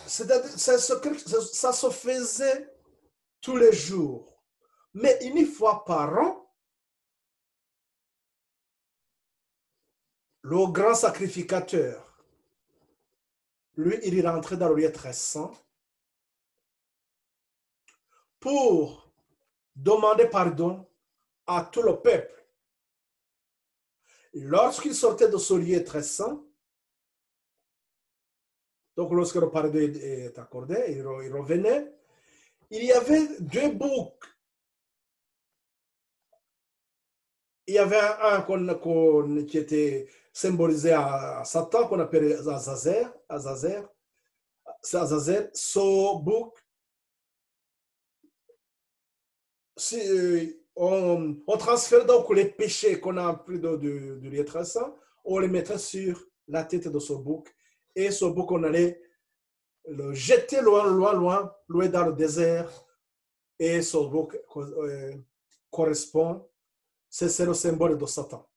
Ça se faisait tous les jours. Mais une fois par an, le grand sacrificateur, lui, il rentrait dans le lieu très saint pour demander pardon à tout le peuple. Lorsqu'il sortait de ce lieu très saint, donc lorsque le pardon est accordé, il revenait, il y avait deux boucs. Il y avait un qui était symbolisé à Satan, qu'on appelait Azazel. C'est Azazel. Ce bouc, on transfère donc les péchés qu'on a pris du lieu très saint, on les mettrait sur la tête de ce bouc. Et ce bouc, on allait le jeter loin dans le désert. Et ce bouc correspond, c'est le symbole de Satan.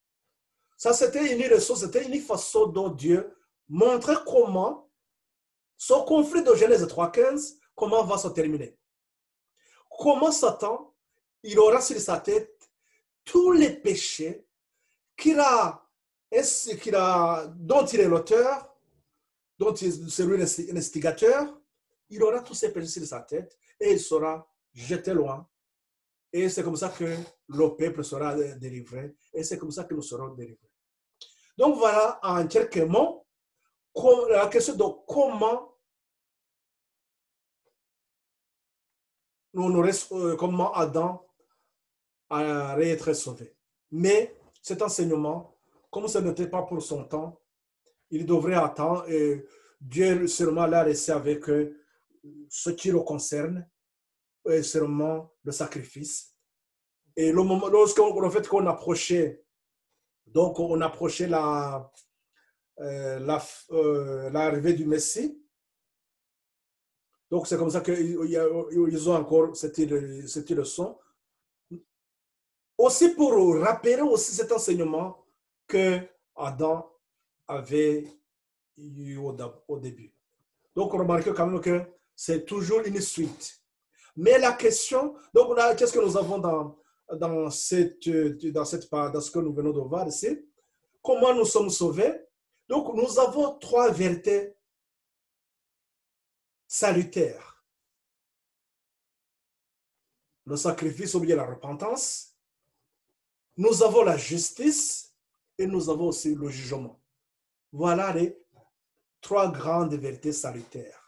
Ça, c'était une leçon, c'était une façon dont Dieu montrait comment ce conflit de Genèse 3,15, comment va se terminer. Comment Satan, il aura sur sa tête tous les péchés dont il est l'auteur, dont il sera un instigateur, il aura tous ces péchés sur sa tête et il sera jeté loin. Et c'est comme ça que le peuple sera délivré et c'est comme ça que nous serons délivrés. Donc voilà en quelques mots la question de comment Adam a été sauvé. Mais cet enseignement, comme ce n'était pas pour son temps, il devrait attendre et Dieu seulement l'a laissé avec ce qui le concerne, et seulement le sacrifice. Et le moment, le fait qu'on approchait, donc on approchait l'arrivée du Messie. Donc c'est comme ça qu'ils ont encore cette leçon. Aussi pour rappeler aussi cet enseignement que Adam avait eu au début. Donc remarquez quand même que c'est toujours une suite. Mais la question, donc qu'est-ce que nous avons dans ce que nous venons de voir ici? Comment nous sommes sauvés? Donc nous avons trois vérités salutaires. Le sacrifice ou bien la repentance. Nous avons la justice et nous avons aussi le jugement. Voilà les trois grandes vérités salutaires.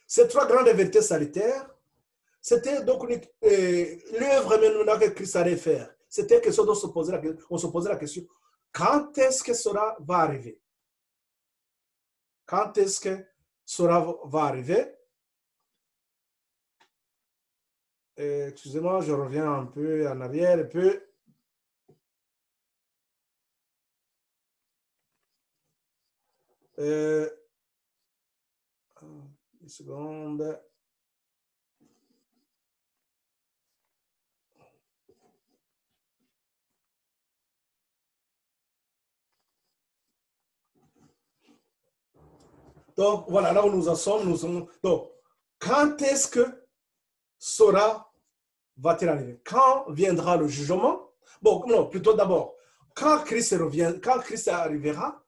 Ces trois grandes vérités salutaires, c'était donc l'œuvre maintenant que Christ allait faire. C'était question on se posait la question, quand est-ce que cela va arriver? Quand est-ce que cela va arriver? Excusez-moi, je reviens un peu en arrière, un peu. Une seconde. Donc, voilà, là où nous en sommes. Donc, quand est-ce que cela va-t-il arriver? Quand viendra le jugement? Bon, non, plutôt d'abord, quand Christ arrivera,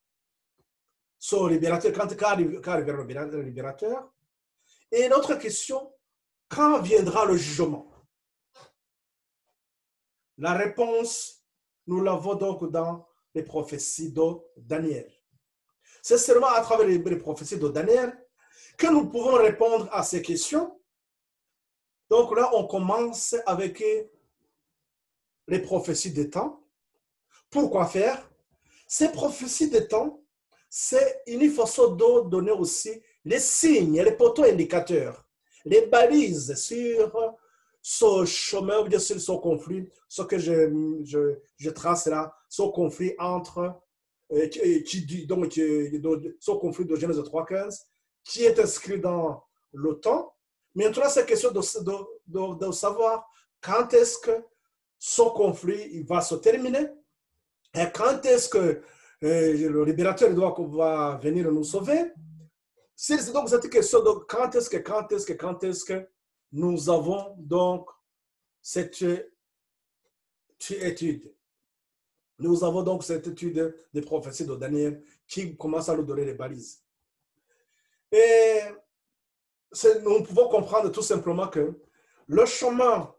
son libérateur, quand arrivera le libérateur. Et notre question, quand viendra le jugement? La réponse, nous l'avons donc dans les prophéties de Daniel. C'est seulement à travers les prophéties de Daniel que nous pouvons répondre à ces questions. Donc là, on commence avec les prophéties des temps. Pourquoi faire? Ces prophéties des temps, c'est une façon de donner aussi les signes, les poteaux indicateurs, les balises sur ce chemin, ou bien sur ce conflit, ce que je trace là, ce conflit entre, ce conflit de Genèse 3.15, qui est inscrit dans le temps. Maintenant, c'est question de savoir quand est-ce que ce conflit va se terminer et quand est-ce que le libérateur va venir nous sauver. C'est donc cette question de quand est-ce que nous avons donc cette étude. Nous avons donc cette étude des prophéties de Daniel qui commence à nous donner les balises. Et nous pouvons comprendre tout simplement que le chemin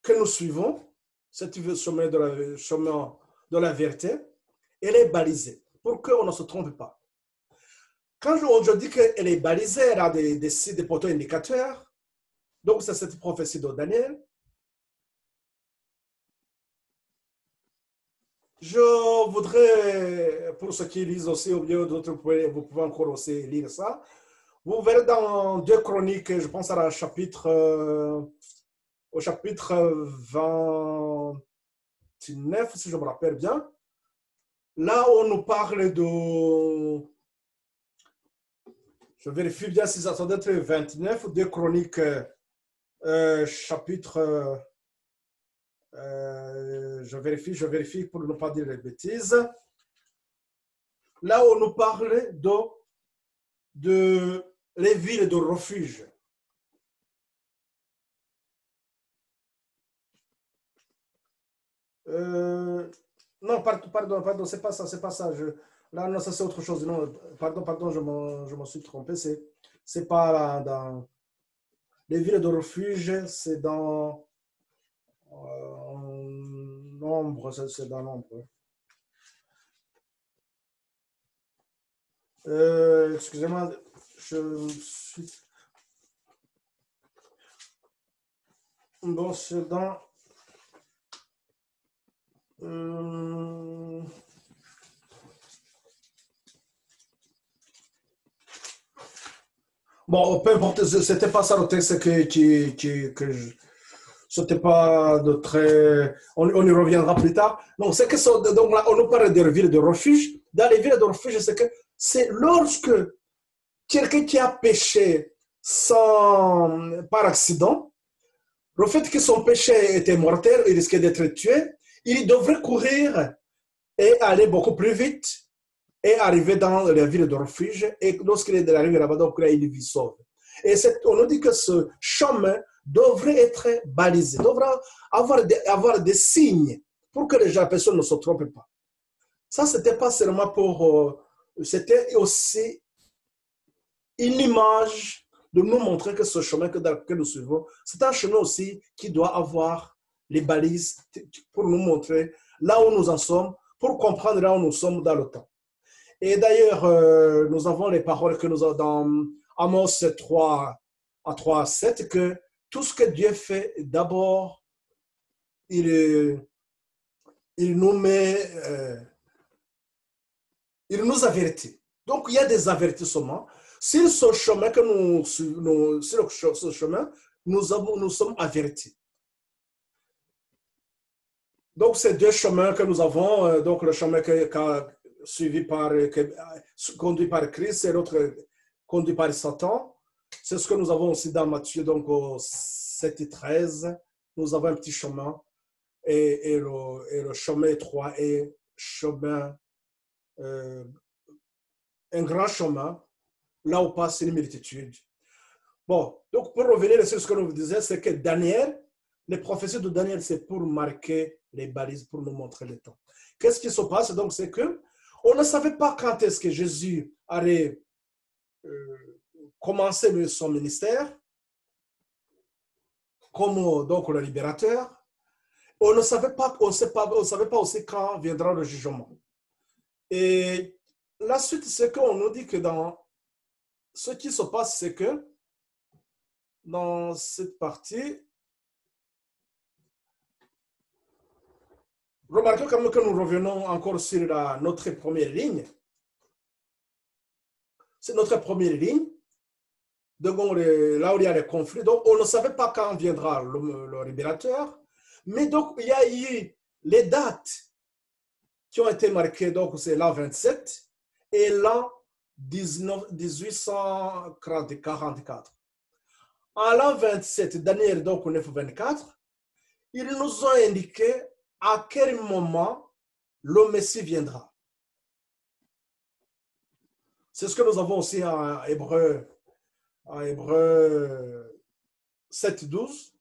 que nous suivons, c'est le chemin de la vérité, elle est balisée pour qu'on ne se trompe pas. Quand je dis qu'elle est balisée, elle a des poteaux indicateurs. Donc, c'est cette prophétie de Daniel. Je voudrais, pour ceux qui lisent aussi, ou bien d'autres, vous pouvez encore aussi lire ça. Vous verrez dans 2 Chroniques, je pense au chapitre 29, si je me rappelle bien. Là, on nous parle de... Je vérifie bien si ça doit être 29, 2 Chroniques, chapitre... je vérifie pour ne pas dire les bêtises. Là, on nous parle de les villes de refuge. Non, pardon, c'est pas ça, c'est pas ça. Là, non, ça c'est autre chose. Non, pardon, je m'en suis trompé. C'est pas dans les villes de refuge, c'est dans nombre, c'est dans nombre. Excusez-moi, je suis. Bon, c'est dans. euh, Bon, peu importe, c'était pas ça le texte c'était pas de très. On y reviendra plus tard. Donc, c'est que donc là, on nous parle des villes de refuge. Dans les villes de refuge, c'est que c'est lorsque quelqu'un qui a péché par accident, le fait que son péché était mortel, il risquait d'être tué, il devrait courir et aller beaucoup plus vite et arriver dans la ville de refuge. Et lorsqu'il arrive là-bas, donc là, il vit sauve. Et on nous dit que ce chemin devrait être balisé, devrait avoir des signes pour que les personnes ne se trompent pas. Ça, c'était pas seulement pour. C'était aussi une image de nous montrer que ce chemin que nous suivons, c'est un chemin aussi qui doit avoir les balises pour nous montrer là où nous en sommes, pour comprendre là où nous sommes dans le temps. Et d'ailleurs, nous avons les paroles que nous avons dans Amos 3 à 3 à 7, que tout ce que Dieu fait, d'abord, il nous met, il nous avertit. Donc, il y a des avertissements. Sur ce chemin que sur ce chemin, nous sommes avertis. Donc, ces deux chemins que nous avons, donc le chemin conduit par Christ et l'autre conduit par Satan, c'est ce que nous avons aussi dans Matthieu, donc au 7 et 13. Nous avons un petit chemin et le chemin étroit est chemin, un grand chemin, là où passe une multitude. Bon, donc pour revenir sur ce que nous disions, c'est que Daniel, les prophéties de Daniel, c'est pour marquer les balises, pour nous montrer le temps. Qu'est-ce qui se passe? Donc, c'est que on ne savait pas quand est-ce que Jésus allait commencer son ministère, comme donc le libérateur. On ne savait pas, on savait pas aussi quand viendra le jugement. Et la suite, c'est qu'on nous dit que dans ce qui se passe, c'est que dans cette partie, remarquez quand même que nous revenons encore sur notre première ligne. C'est notre première ligne. Donc, là où il y a les conflits. Donc, on ne savait pas quand viendra le libérateur. Mais donc, il y a eu les dates qui ont été marquées. Donc, c'est l'an 27 et l'an 1844. En l'an 27, Daniel, donc, 9-24, ils nous ont indiqué à quel moment le Messie viendra. C'est ce que nous avons aussi en Hébreu 7-12,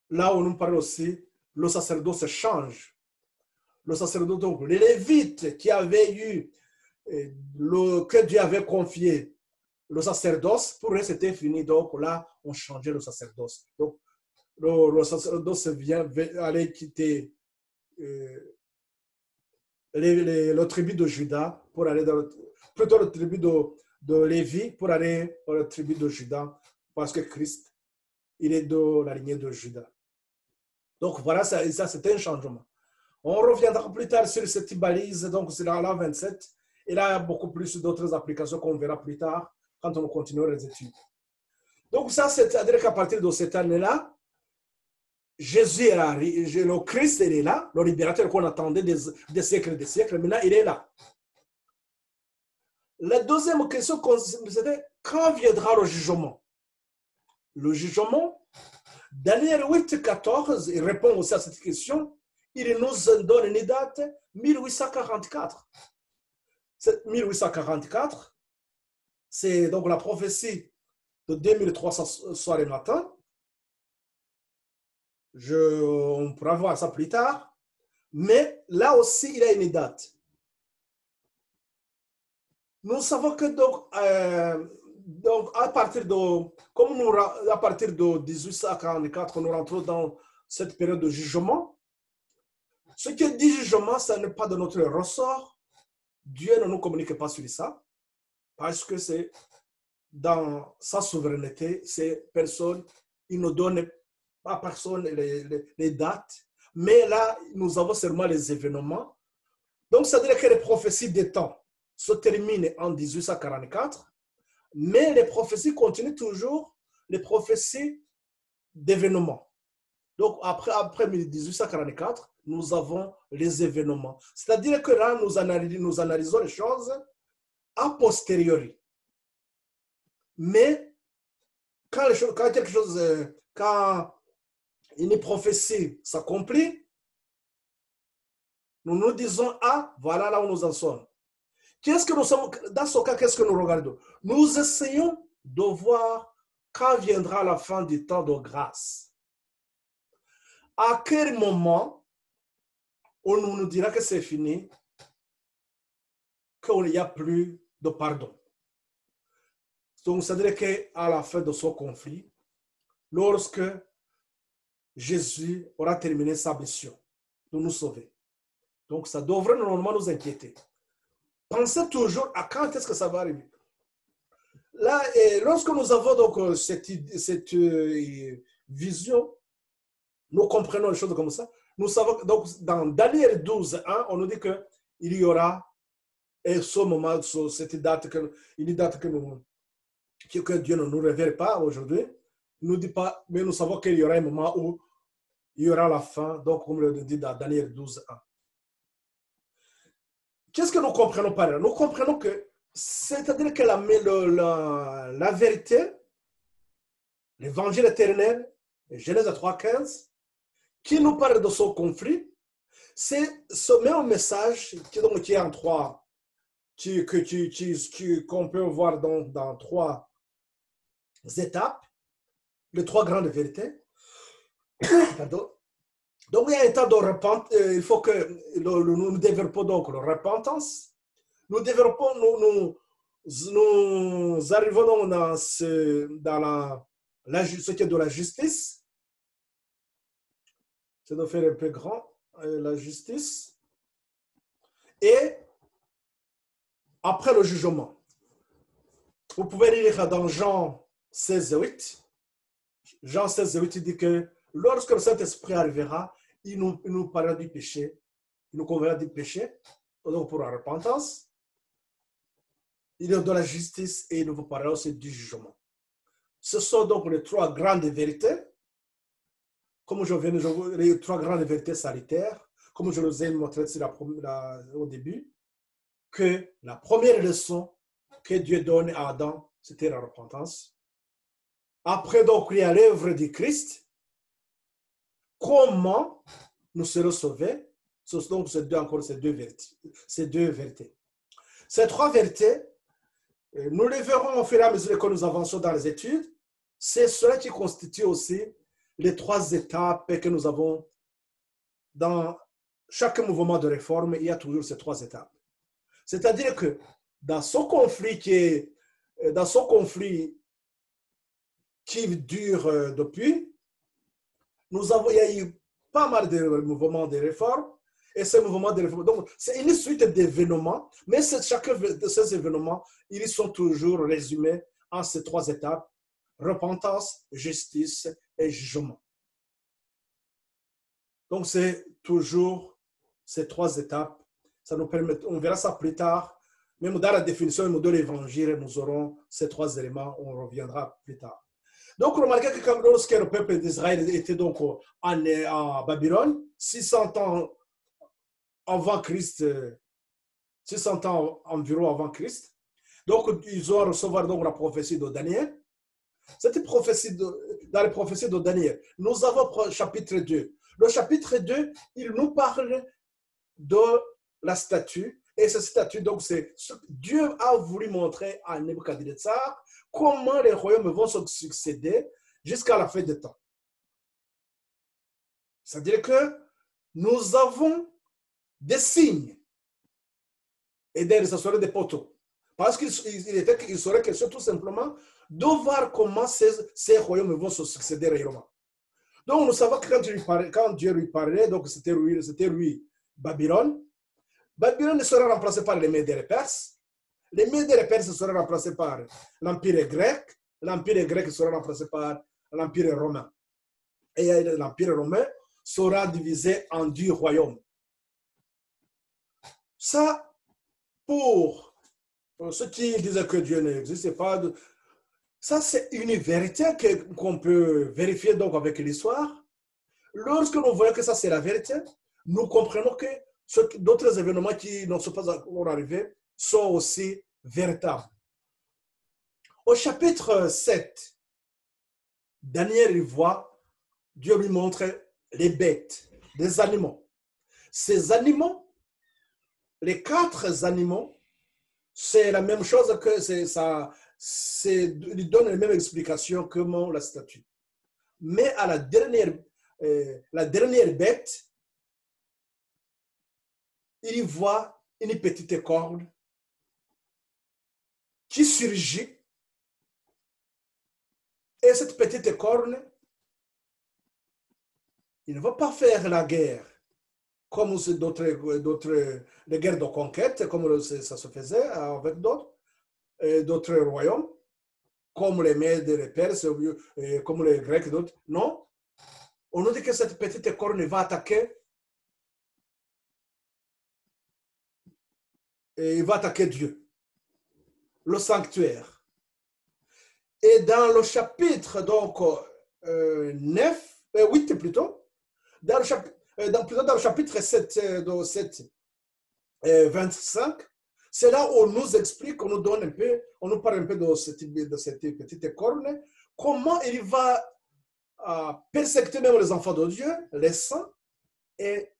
là où nous parlons aussi, le sacerdoce change. Le sacerdoce, donc, les Lévites qui avaient eu, que Dieu avait confié le sacerdoce, pour eux c'était fini, donc là, on changeait le sacerdoce. Donc, le sacerdoce allait quitter le tribu de Juda pour aller plutôt le tribu de Lévi pour aller dans la tribu de Juda, parce que Christ, il est de la lignée de Juda. Donc voilà, ça c'était un changement. On reviendra plus tard sur cette balise, donc c'est là 27, et là il y a beaucoup plus d'autres applications qu'on verra plus tard quand on continuera les études. Donc ça, c'est-à-dire qu'à partir de cette année-là, Jésus est là, le Christ il est là, le libérateur qu'on attendait des siècles et des siècles, maintenant il est là. La deuxième question, c'était quand viendra le jugement? Le jugement, Daniel 8-14, il répond aussi à cette question. Il nous donne une date, 1844. 1844, c'est donc la prophétie de 2300 soir et matin. On pourra voir ça plus tard. Mais là aussi, il y a une date. Nous savons que donc à partir de, à partir de 1844, nous rentrons dans cette période de jugement. Ce qui dit jugement, ça n'est pas de notre ressort. Dieu ne nous communique pas sur ça, parce que c'est dans sa souveraineté, ces personnes, il ne donne pas à personne les dates, mais là, nous avons seulement les événements. Donc, ça veut dire que les prophéties des temps se terminent en 1844, mais les prophéties continuent toujours, les prophéties d'événements. Donc, après 1844, nous avons les événements. C'est-à-dire que là, nous analysons les choses a posteriori. Mais quand une prophétie s'accomplit, nous nous disons, ah, voilà là où nous en sommes. Qu'est-ce que nous sommes, dans ce cas, qu'est-ce que nous regardons? Nous essayons de voir quand viendra la fin du temps de grâce. À quel moment on nous dira que c'est fini, qu'il n'y a plus de pardon. Donc, c'est-à-dire qu'à la fin de ce conflit, lorsque Jésus aura terminé sa mission de nous sauver. Donc, ça devrait normalement nous inquiéter. Pensez toujours à quand est-ce que ça va arriver. Là, lorsque nous avons donc cette vision, nous comprenons les choses comme ça. Nous savons, donc, dans Daniel 12, 1, on nous dit qu'il y aura ce moment, cette date, une date que Dieu ne nous révèle pas aujourd'hui. Il ne nous dit pas, mais nous savons qu'il y aura un moment où il y aura la fin, donc comme le dit dans Daniel 12, 1. Qu'est-ce que nous comprenons par là? Nous comprenons que, c'est-à-dire que la vérité, l'évangile éternel, Genèse 3,15, qui nous parle de ce conflit, c'est ce même message qui est en trois, qu'on peut voir dans trois étapes, les trois grandes vérités. Pardon. Donc, il y a un temps de repentance. Il faut que nous développons donc la repentance. Nous développons, nous arrivons donc dans ce qui est de la justice. C'est de faire un peu grand, la justice. Et après le jugement. Vous pouvez lire dans Jean 16, 8. Jean 16, 8 dit que lorsque le Saint-Esprit arrivera, il nous parlera du péché, il nous convertira du péché, donc pour la repentance. Il y a de la justice et il nous parlera aussi du jugement. Ce sont donc les trois grandes vérités, comme je viens de vous les trois grandes vérités sanitaires, comme je les ai montré au début, que la première leçon que Dieu donne à Adam, c'était la repentance. Après, donc, il y a l'œuvre du Christ. Comment nous serons sauvés? Donc, c'est deux vérités. Ces trois vérités, nous les verrons au fur et à mesure que nous avançons dans les études. C'est cela qui constitue aussi les trois étapes que nous avons dans chaque mouvement de réforme. Il y a toujours ces trois étapes. C'est-à-dire que dans ce conflit qui dure depuis, il y a eu pas mal de mouvements de réforme. Et ces mouvements de réforme, donc c'est une suite d'événements, mais chacun de ces événements, ils sont toujours résumés en ces trois étapes: repentance, justice et jugement. Donc c'est toujours ces trois étapes. Ça nous permet, on verra ça plus tard. Même dans la définition de l'évangile, nous aurons ces trois éléments, on reviendra plus tard. Donc, remarquez que lorsque le peuple d'Israël était donc en Babylone, 600 ans avant Christ, 600 ans environ avant Christ, donc ils ont recevoir donc la prophétie de Daniel. Cette prophétie, dans les prophéties de Daniel, nous avons le chapitre 2. Le chapitre 2, il nous parle de la statue. Et cette statue, donc, c'est Dieu a voulu montrer à Nebuchadnezzar comment les royaumes vont se succéder jusqu'à la fin des temps. C'est-à-dire que nous avons des signes. Et d'ailleurs, ce serait des poteaux. Parce qu'il serait question tout simplement de voir comment ces royaumes vont se succéder réellement. Donc, nous savons que quand Dieu lui parlait, donc c'était lui, Babylone. Babylone sera remplacé par les Médès et les Perses. Les Médès et les Perses seraient remplacés par l'Empire grec. L'Empire grec sera remplacé par l'Empire romain. Et l'Empire romain sera divisé en 10 royaumes. Ça, pour ceux qui disaient que Dieu n'existe pas, ça c'est une vérité qu'on peut vérifier donc avec l'histoire. Lorsque nous voyons que ça c'est la vérité, nous comprenons que d'autres événements qui ne sont pas encore arrivés sont aussi véritables. Au chapitre 7, Daniel y voit, Dieu lui montre les bêtes, des animaux. Ces animaux, les 4 animaux, c'est la même chose que il donne la même explication que la statue. Mais à la dernière bête, il voit une petite corne qui surgit. Et cette petite corne, il ne va pas faire la guerre comme les guerres de conquête, comme ça se faisait avec d'autres royaumes, comme les Mèdes, les Perses, comme les Grecs, d'autres. Non. On nous dit que cette petite corne va attaquer. Et il va attaquer Dieu, le sanctuaire. Et dans le chapitre donc 8 plutôt, dans le chapitre 7, 25, c'est là où on nous explique, on nous donne un peu, on nous parle un peu de cette petite corne, comment il va persécuter même les enfants de Dieu, les saints, et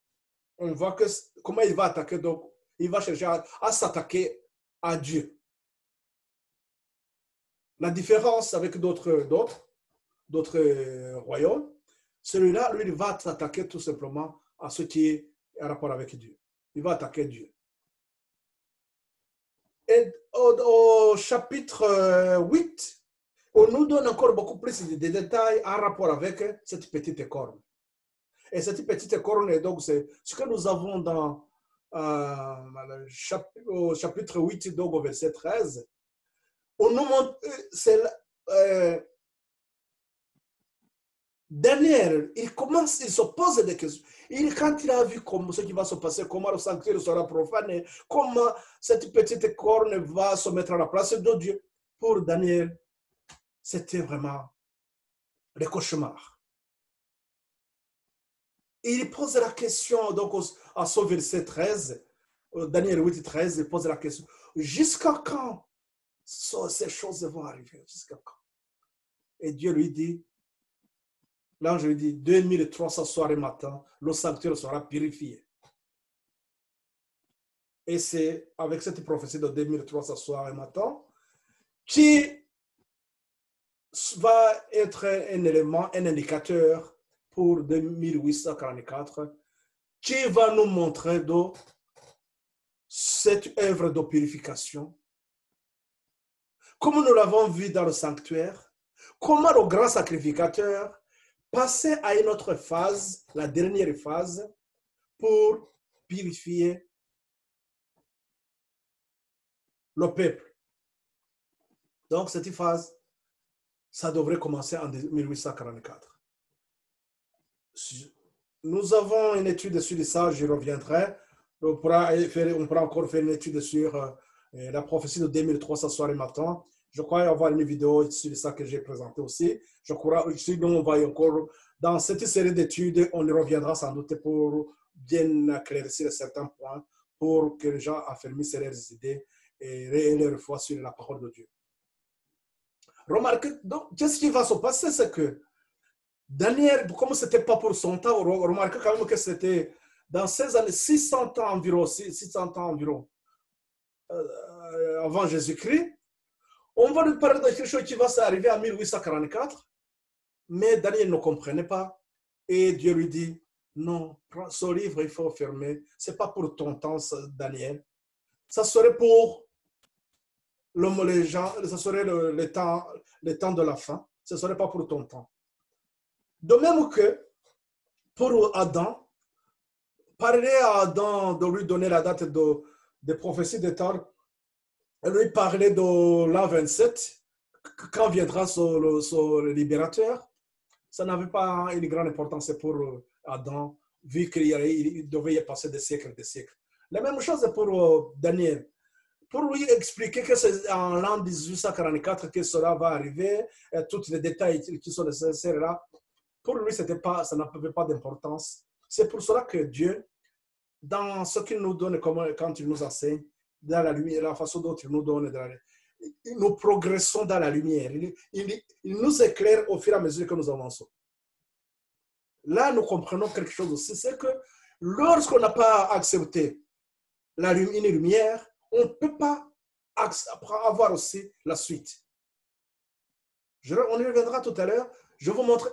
on voit que comment il va attaquer, donc il va chercher à s'attaquer à Dieu. La différence avec d'autres royaumes, celui-là, lui, il va s'attaquer tout simplement à ce qui est en rapport avec Dieu. Il va attaquer Dieu. Et au chapitre 8, on nous donne encore beaucoup plus de détails en rapport avec cette petite corne. Et cette petite corne, donc, c'est ce que nous avons dans au chapitre 8, donc au verset 13. On nous montre, Daniel, il se pose des questions. Quand il a vu ce qui va se passer, comment le sanctuaire sera profané, comment cette petite corne va se mettre à la place de Dieu, pour Daniel, c'était vraiment le cauchemar. Il pose la question, donc, à ce verset 13, Daniel 8, 13, il pose la question, jusqu'à quand ces choses vont arriver? Jusqu'à quand? Et Dieu lui dit, l'ange lui dit, 2300 soirs et matin, le sanctuaire sera purifié. Et c'est avec cette prophétie de 2300 soirs et matin qui va être un élément, un indicateur pour 2844 qui va nous montrer cette œuvre de purification. Comme nous l'avons vu dans le sanctuaire, comment le grand sacrificateur passait à une autre phase, la dernière phase, pour purifier le peuple. Donc, cette phase, ça devrait commencer en 1844. Nous avons une étude sur ça, j'y reviendrai. On pourra encore faire une étude sur la prophétie de 2300 soirs et matin. Je crois avoir une vidéo sur ça que j'ai présentée aussi. Je crois, sinon on va encore, dans cette série d'études, on y reviendra sans doute pour bien éclaircir certains points, pour que les gens affermissent leurs idées et leur foi sur la parole de Dieu. Remarquez, donc, qu'est-ce qui va se passer, c'est que Daniel, comme ce n'était pas pour son temps, remarquez quand même que c'était dans ces années, 600 ans environ avant Jésus-Christ. On va nous parler de quelque chose qui va s'arriver en 1844, mais Daniel ne comprenait pas. Et Dieu lui dit, Non, ce livre, il faut fermer. Ce n'est pas pour ton temps, Daniel. Ça serait pour les gens, ça serait le temps de la fin. Ce ne serait pas pour ton temps. De même que pour Adam, parler à Adam de lui donner la date de prophétie de temps, lui parler de l'an 27, quand viendra le libérateur, ça n'avait pas une grande importance pour Adam, vu qu'il devait y passer des siècles et des siècles. La même chose pour Daniel. Pour lui expliquer que c'est en l'an 1844 que cela va arriver, et tous les détails qui sont nécessaires là, pour lui, ça n'avait pas d'importance. C'est pour cela que Dieu, dans ce qu'il nous donne, quand il nous enseigne, dans la lumière, la façon dont il nous donne, nous progressons dans la lumière. Il nous éclaire au fur et à mesure que nous avançons. Là, nous comprenons quelque chose aussi, c'est que lorsqu'on n'a pas accepté une lumière, on ne peut pas avoir aussi la suite. On y reviendra tout à l'heure. Je vous montre,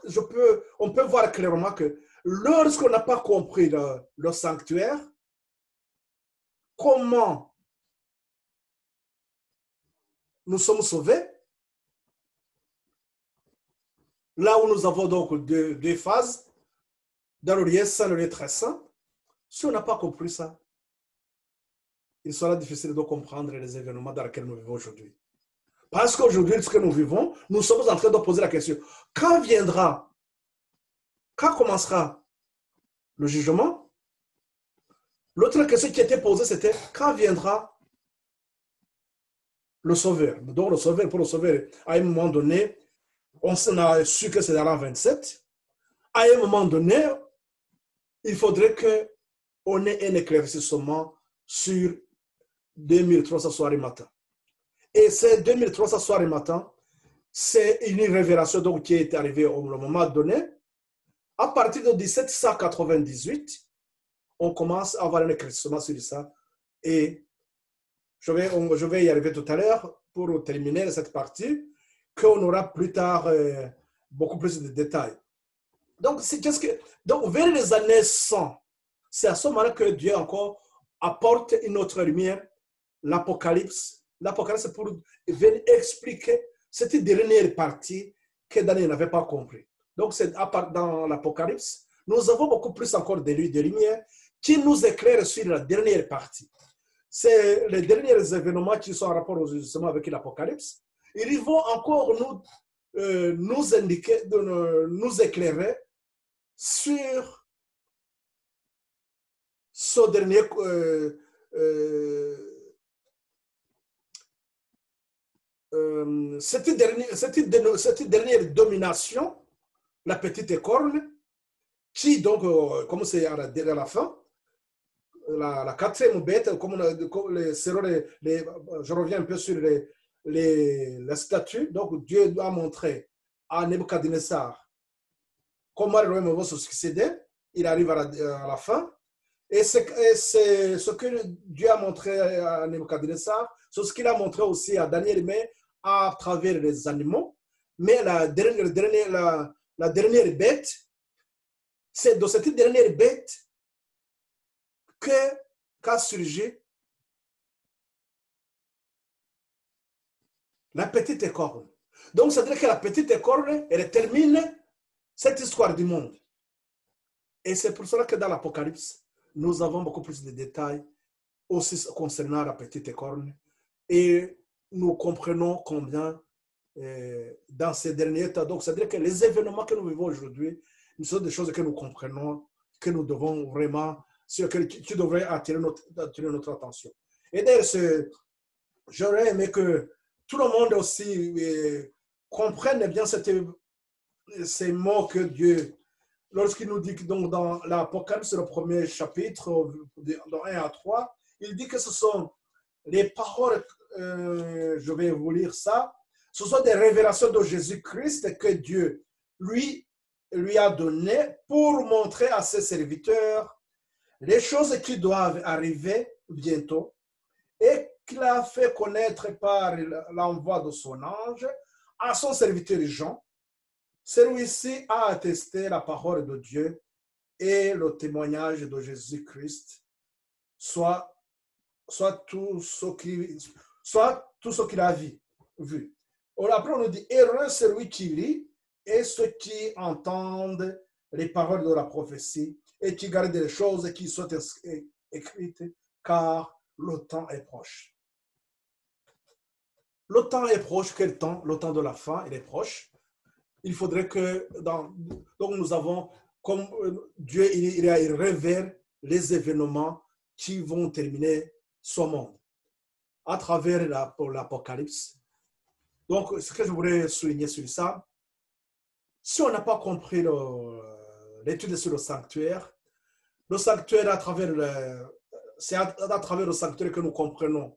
on peut voir clairement que lorsqu'on n'a pas compris le sanctuaire, comment nous sommes sauvés, là où nous avons donc deux phases, dans le lieu saint, le lieu très saint, si on n'a pas compris ça, il sera difficile de comprendre les événements dans lesquels nous vivons aujourd'hui. Parce qu'aujourd'hui, ce que nous vivons, nous sommes en train de poser la question, quand commencera le jugement? L'autre question qui était posée, c'était quand viendra le sauveur? Donc, pour le sauveur, à un moment donné, on a su que c'est dans l'an 27. À un moment donné, il faudrait qu'on ait un éclaircissement sur 2300 soirs et matin. Et ces 2300 soirs et matin, c'est une révélation donc, qui est arrivée au moment donné. À partir de 1798, on commence à avoir un éclaircissement sur ça. Et je vais y arriver tout à l'heure pour terminer cette partie, qu'on aura plus tard beaucoup plus de détails. Donc, vers les années 100, c'est à ce moment-là que Dieu encore apporte une autre lumière, l'Apocalypse. L'Apocalypse, c'est pour venir expliquer cette dernière partie que Daniel n'avait pas compris. Donc, c'est dans l'Apocalypse, nous avons beaucoup plus encore de lumière qui nous éclaire sur la dernière partie. C'est les derniers événements qui sont en rapport justement avec l'Apocalypse. Ils vont encore nous indiquer, nous éclairer sur ce dernier cette dernière domination, la petite écorne, qui donc, comme c'est à la fin, la quatrième bête, comme je reviens un peu sur la statue. Donc, Dieu doit montrer à Nebuchadnezzar comment le royaume va se succéder. Il arrive à la fin. Et c'est ce que Dieu a montré à Nebuchadnezzar, c'est ce qu'il a montré aussi à Daniel, mais à travers les animaux. Mais la dernière bête, c'est de cette dernière bête qu'a surgi la petite écorne. Donc, ça veut dire que la petite écorne, elle termine cette histoire du monde. Et c'est pour cela que dans l'Apocalypse, nous avons beaucoup plus de détails aussi concernant la petite écorne. Et nous comprenons combien dans ces derniers temps, donc c'est-à-dire que les événements que nous vivons aujourd'hui, ce sont des choses que nous comprenons, que nous devons vraiment, qui devraient attirer notre attention. Et d'ailleurs, j'aurais aimé que tout le monde aussi comprenne bien ces mots que Dieu, lorsqu'il nous dit que donc dans l'Apocalypse, le premier chapitre, dans 1 à 3, il dit que ce sont les paroles, je vais vous lire ça, ce sont des révélations de Jésus-Christ que Dieu lui a données pour montrer à ses serviteurs les choses qui doivent arriver bientôt et qu'il a fait connaître par l'envoi de son ange à son serviteur Jean. Celui-ci a attesté la parole de Dieu et le témoignage de Jésus-Christ, soit tout ce qu'il a vu. Après, on nous dit, heureux celui qui lit et ceux qui entendent les paroles de la prophétie et qui gardent les choses qui sont écrites, car le temps est proche. Le temps est proche. Quel temps? Le temps de la fin, il est proche. Il faudrait que, donc nous avons, comme Dieu, il révèle les événements qui vont terminer ce monde à travers l'Apocalypse. Donc, ce que je voudrais souligner sur ça, si on n'a pas compris l'étude sur le sanctuaire c'est à travers le sanctuaire que nous comprenons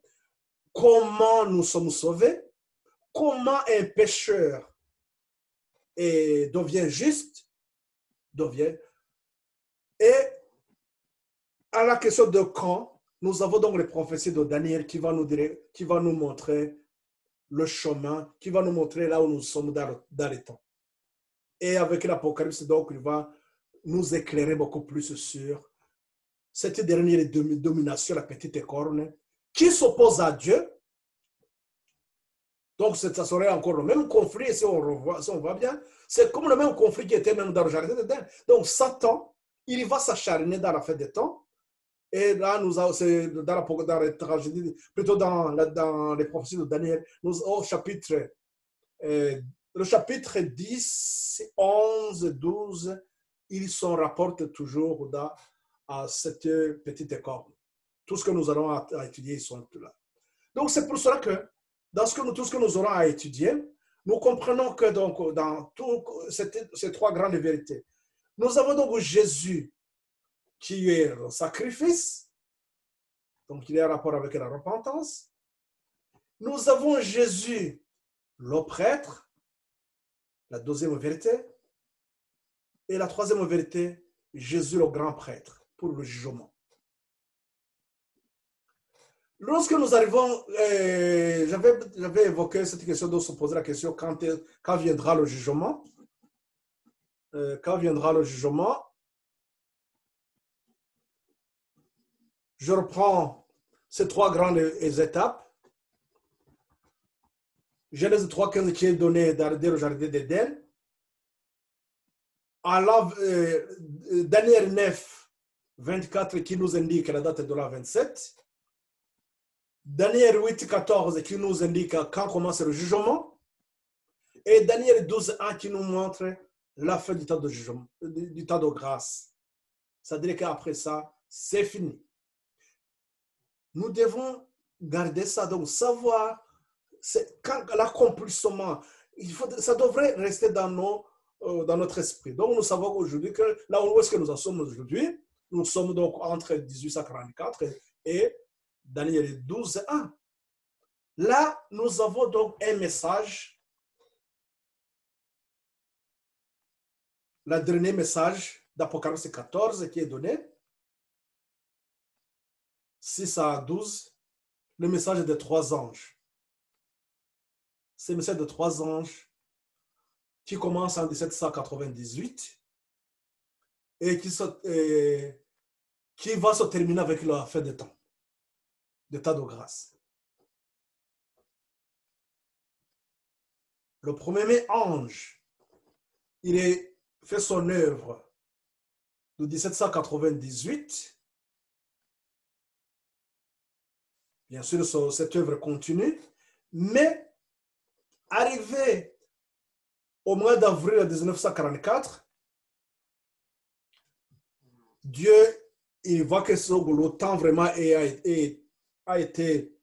comment nous sommes sauvés, comment un pécheur devient juste, et à la question de quand, nous avons donc les prophéties de Daniel qui va nous montrer le chemin, qui va nous montrer là où nous sommes dans les temps. Et avec l'Apocalypse, donc, il va nous éclairer beaucoup plus sur cette dernière domination, la petite corne, qui s'oppose à Dieu. Donc, ça serait encore le même conflit, si on voit bien. C'est comme le même conflit qui était même dans le jardin d'Éden. Donc, Satan, il va s'acharner dans la fin des temps. Et là, c'est dans la tragédie, plutôt dans les prophéties de Daniel, au chapitre, le chapitre 10, 11, 12, ils s'en rapportent toujours à cette petite corne. Tout ce que nous allons à étudier, ils sont là. Donc, c'est pour cela que dans tout ce que nous aurons à étudier, nous comprenons que donc, dans ces trois grandes vérités, nous avons donc Jésus qui est le sacrifice, donc il est en rapport avec la repentance. Nous avons Jésus, le prêtre, la deuxième vérité. Et la troisième vérité, Jésus, le grand prêtre, pour le jugement. Lorsque nous arrivons, j'avais évoqué cette question de se poser la question quand viendra le jugement. Quand viendra le jugement? Je reprends ces trois grandes étapes. Genèse 3,15 qui est donné dans le jardin d'Éden. Daniel 9, 24 qui nous indique la date de la 27. Daniel 8, 14 qui nous indique quand commence le jugement. Et Daniel 12, 1 qui nous montre la fin du temps de jugement, du temps de grâce. C'est-à-dire qu'après ça, c'est fini. Nous devons garder ça, donc savoir quand l'accomplissement, ça devrait rester dans notre esprit. Donc nous savons aujourd'hui que là où est-ce que nous en sommes aujourd'hui, nous sommes donc entre 1844 et Daniel 12, 1. Là, nous avons donc un message, le dernier message d'Apocalypse 14 qui est donné, 6 à 12, le message des trois anges. C'est le message de trois anges qui commence en 1798 et qui va se terminer avec la fin des temps, d'état de grâce. Le premier ange, il a fait son œuvre de 1798. Bien sûr, cette œuvre continue, mais arrivé au mois d'avril 1944, Dieu, il voit que le temps vraiment a été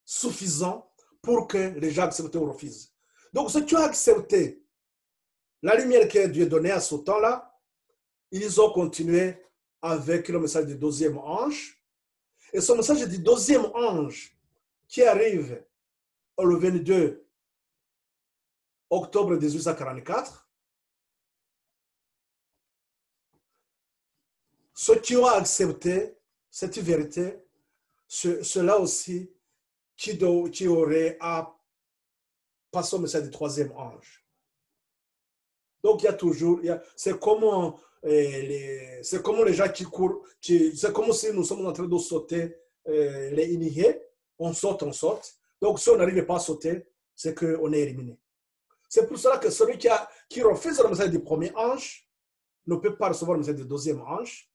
suffisant pour que les gens acceptent ou refusent. Donc, si tu as accepté la lumière que Dieu donnait à ce temps-là, ils ont continué avec le message du deuxième ange. Et ce message du deuxième ange qui arrive le 22 octobre 1844, ceux qui ont accepté cette vérité, ceux-là aussi qui auraient à passer au message du troisième ange. Donc, il y a toujours, c'est comment c'est comme les gens qui courent, c'est comme si nous sommes en train de sauter les initiés. On saute, on saute. Donc, si on n'arrive pas à sauter, c'est qu'on est éliminé. C'est pour cela que celui qui refuse le message du premier ange ne peut pas recevoir le message du deuxième ange.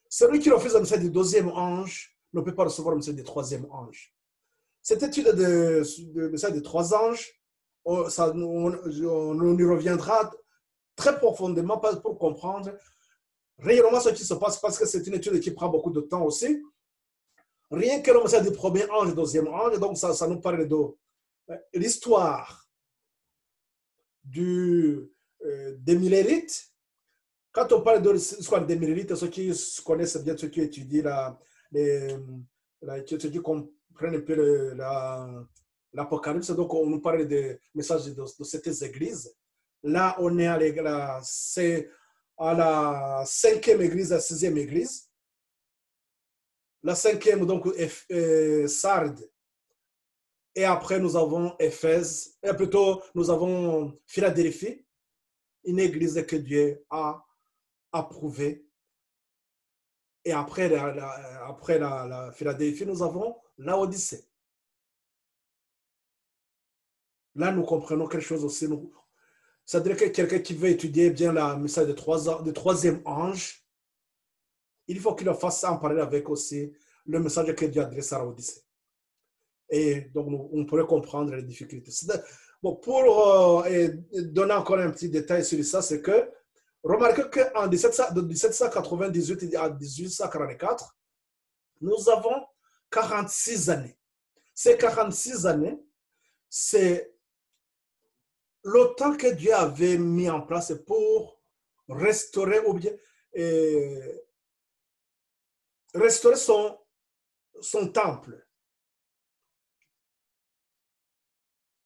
Celui qui refuse le message du deuxième ange ne peut pas recevoir le message du troisième ange. Cette étude de message des trois anges, on y reviendra très profondément pour comprendre réellement ce qui se passe, parce que c'est une étude qui prend beaucoup de temps aussi. Rien que le message du premier ange et du deuxième ange, donc ça nous parle de l'histoire des millérites. Quand on parle de l'histoire des millérites, ceux qui connaissent bien, ceux qui étudient ceux qui comprennent un peu l'Apocalypse, donc on nous parle des messages de cette église. Là, on est à la 5e église, la 6e église. La 5e, donc, Sardes. Et après, nous avons Éphèse. Et plutôt, nous avons Philadelphie, une église que Dieu a approuvée. Et après la Philadelphie, nous avons Laodicée. Là, nous comprenons quelque chose aussi. C'est-à-dire que quelqu'un qui veut étudier bien le message du troisième ange, il faut qu'il fasse ça en parallèle avec aussi le message que Dieu adresse à Laodicée. Et donc, on pourrait comprendre les difficultés. Bon, pour donner encore un petit détail sur ça, c'est que remarquez qu'en 1798 à 1844, nous avons 46 années. Ces 46 années, c'est le temps que Dieu avait mis en place pour restaurer ou bien restaurer son temple.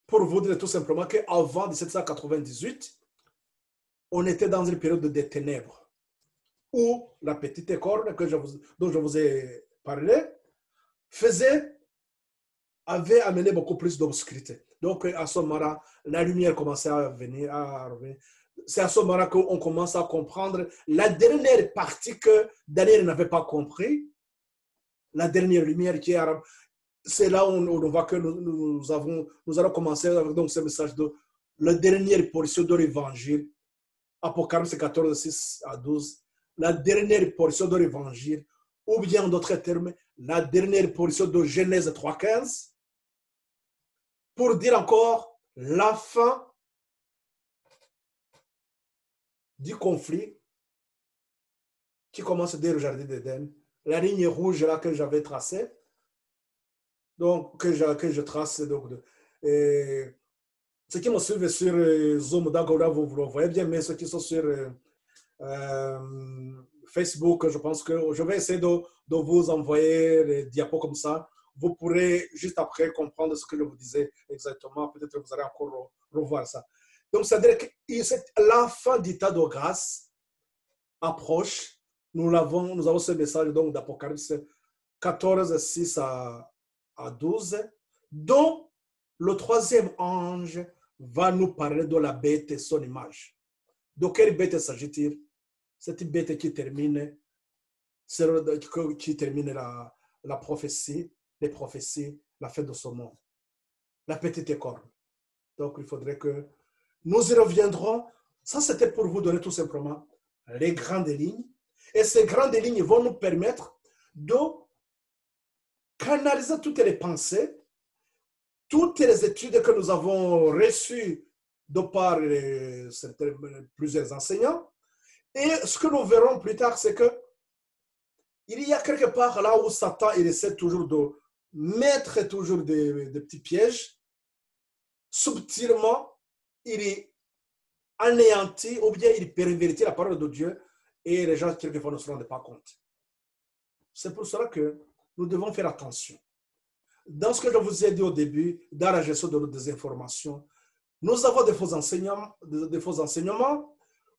Pour vous dire tout simplement qu'avant 1798, on était dans une période de ténèbres où la petite corne dont je vous ai parlé avait amené beaucoup plus d'obscurité. Donc, à ce moment-là, la lumière commençait à revenir. C'est à ce moment-là qu'on commence à comprendre la dernière partie que Daniel n'avait pas compris, la dernière lumière qui est arabe. C'est là où on voit que nous allons commencer avec donc, ce message de la dernière portion de l'évangile, Apocalypse 14, 6 à 12, la dernière portion de l'évangile, ou bien en d'autres termes, la dernière portion de Genèse 3, 15, pour dire encore la fin du conflit qui commence dès le jardin d'Éden, la ligne rouge là que j'avais tracée, donc que je trace. Donc, ceux qui me suivent sur Zoom, d'accord, vous le voyez bien, mais ceux qui sont sur Facebook, je pense que je vais essayer de vous envoyer les diapos comme ça. Vous pourrez juste après comprendre ce que je vous disais exactement. Peut-être que vous allez encore revoir ça. Donc, c'est-à-dire que la fin du tas de grâce approche. Nous avons ce message donc d'Apocalypse 14, 6 à 12, dont le troisième ange va nous parler de la bête et son image. De quelle bête s'agit-il? Cette bête qui termine la prophétie, les prophéties, la fin de ce monde. La petite corne. Donc, il faudrait que nous y reviendrons. Ça, c'était pour vous donner tout simplement les grandes lignes. Et ces grandes lignes vont nous permettre de canaliser toutes les pensées, toutes les études que nous avons reçues de par plusieurs enseignants. Et ce que nous verrons plus tard, c'est que il y a quelque part là où Satan il essaie toujours de mettre toujours des petits pièges. Subtilement, il est anéanti ou bien il pervertit la parole de Dieu et les gens quelquefois ne se rendent pas compte. C'est pour cela que nous devons faire attention. Dans ce que je vous ai dit au début, dans la gestion de nos désinformations, nous avons des faux enseignements,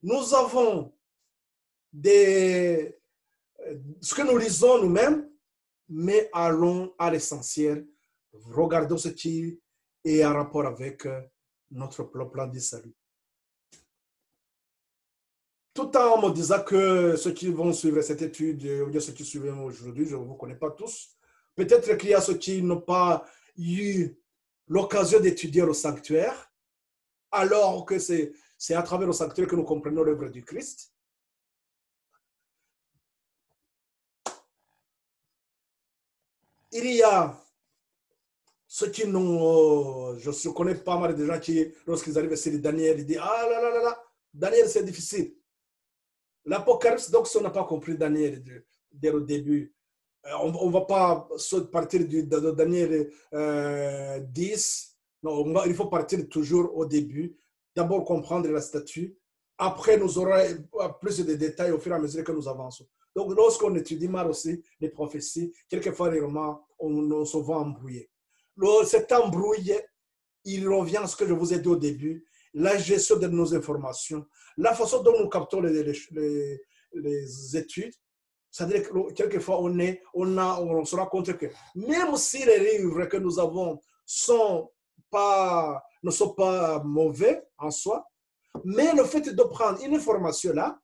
nous avons ce que nous lisons nous-mêmes, mais allons à l'essentiel, regardons ce qui est en rapport avec notre plan du salut. tout en me disant que ceux qui vont suivre cette étude, ou bien ceux qui suivent aujourd'hui, je ne vous connais pas tous, peut-être qu'il y a ceux qui n'ont pas eu l'occasion d'étudier au sanctuaire, alors que c'est à travers le sanctuaire que nous comprenons l'œuvre du Christ. Il y a ceux qui n'ont, je connais pas mal de gens qui, lorsqu'ils arrivent sur Daniel, ils disent, ah là là là là, Daniel c'est difficile. L'Apocalypse, donc si on n'a pas compris Daniel dès le début, on ne va pas partir de Daniel 10, non, il faut partir toujours au début, d'abord comprendre la statue, après nous aurons plus de détails au fur et à mesure que nous avançons. Donc lorsqu'on étudie mal aussi les prophéties, quelquefois on se voit embrouillé. Cet embrouille, il revient à ce que je vous ai dit au début, la gestion de nos informations, la façon dont nous captons les études. C'est-à-dire que quelquefois, on se rend compte que même si les livres que nous avons ne sont pas mauvais en soi, mais le fait de prendre une information là,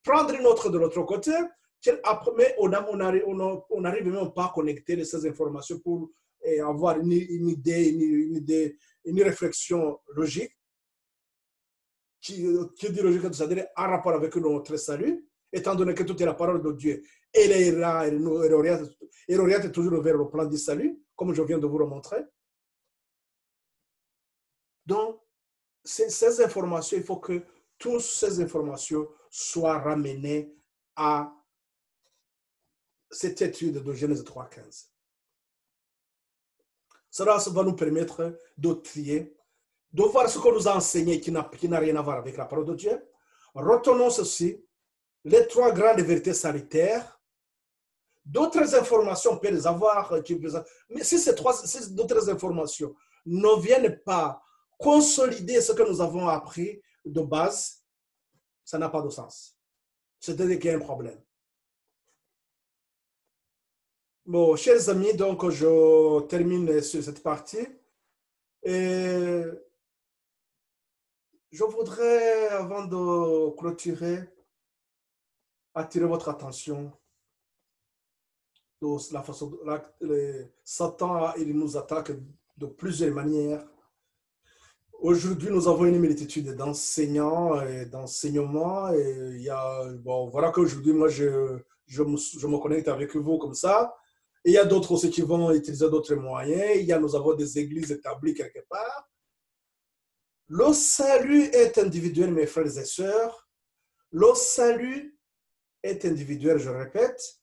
prendre une autre de l'autre côté, mais on n'arrive même pas à connecter ces informations pour avoir une idée, une réflexion logique qui dit logique, c'est-à-dire en rapport avec notre salut, étant donné que tout est la parole de Dieu. Elle oriente toujours vers le plan du salut, comme je viens de vous le montrer. Donc, ces informations, il faut que toutes ces informations soient ramenées à cette étude de Genèse 3.15. Cela va nous permettre de trier, de voir ce qu'on nous a enseigné qui n'a rien à voir avec la parole de Dieu. Retenons ceci, les trois grandes vérités sanitaires. D'autres informations, on peut les avoir, mais si d'autres informations ne viennent pas consolider ce que nous avons appris de base, ça n'a pas de sens. C'est-à-dire qu'il y a un problème. Bon, chers amis, donc je termine sur cette partie. Et je voudrais, avant de clôturer, attirer votre attention de la façon Satan, il nous attaque de plusieurs manières. Aujourd'hui, nous avons une multitude d'enseignants et d'enseignements. Et voilà qu'aujourd'hui, moi, je me connecte avec vous comme ça. Et il y a d'autres aussi qui vont utiliser d'autres moyens. Nous avons des églises établies quelque part. Le salut est individuel, mes frères et sœurs. Le salut est individuel, je répète.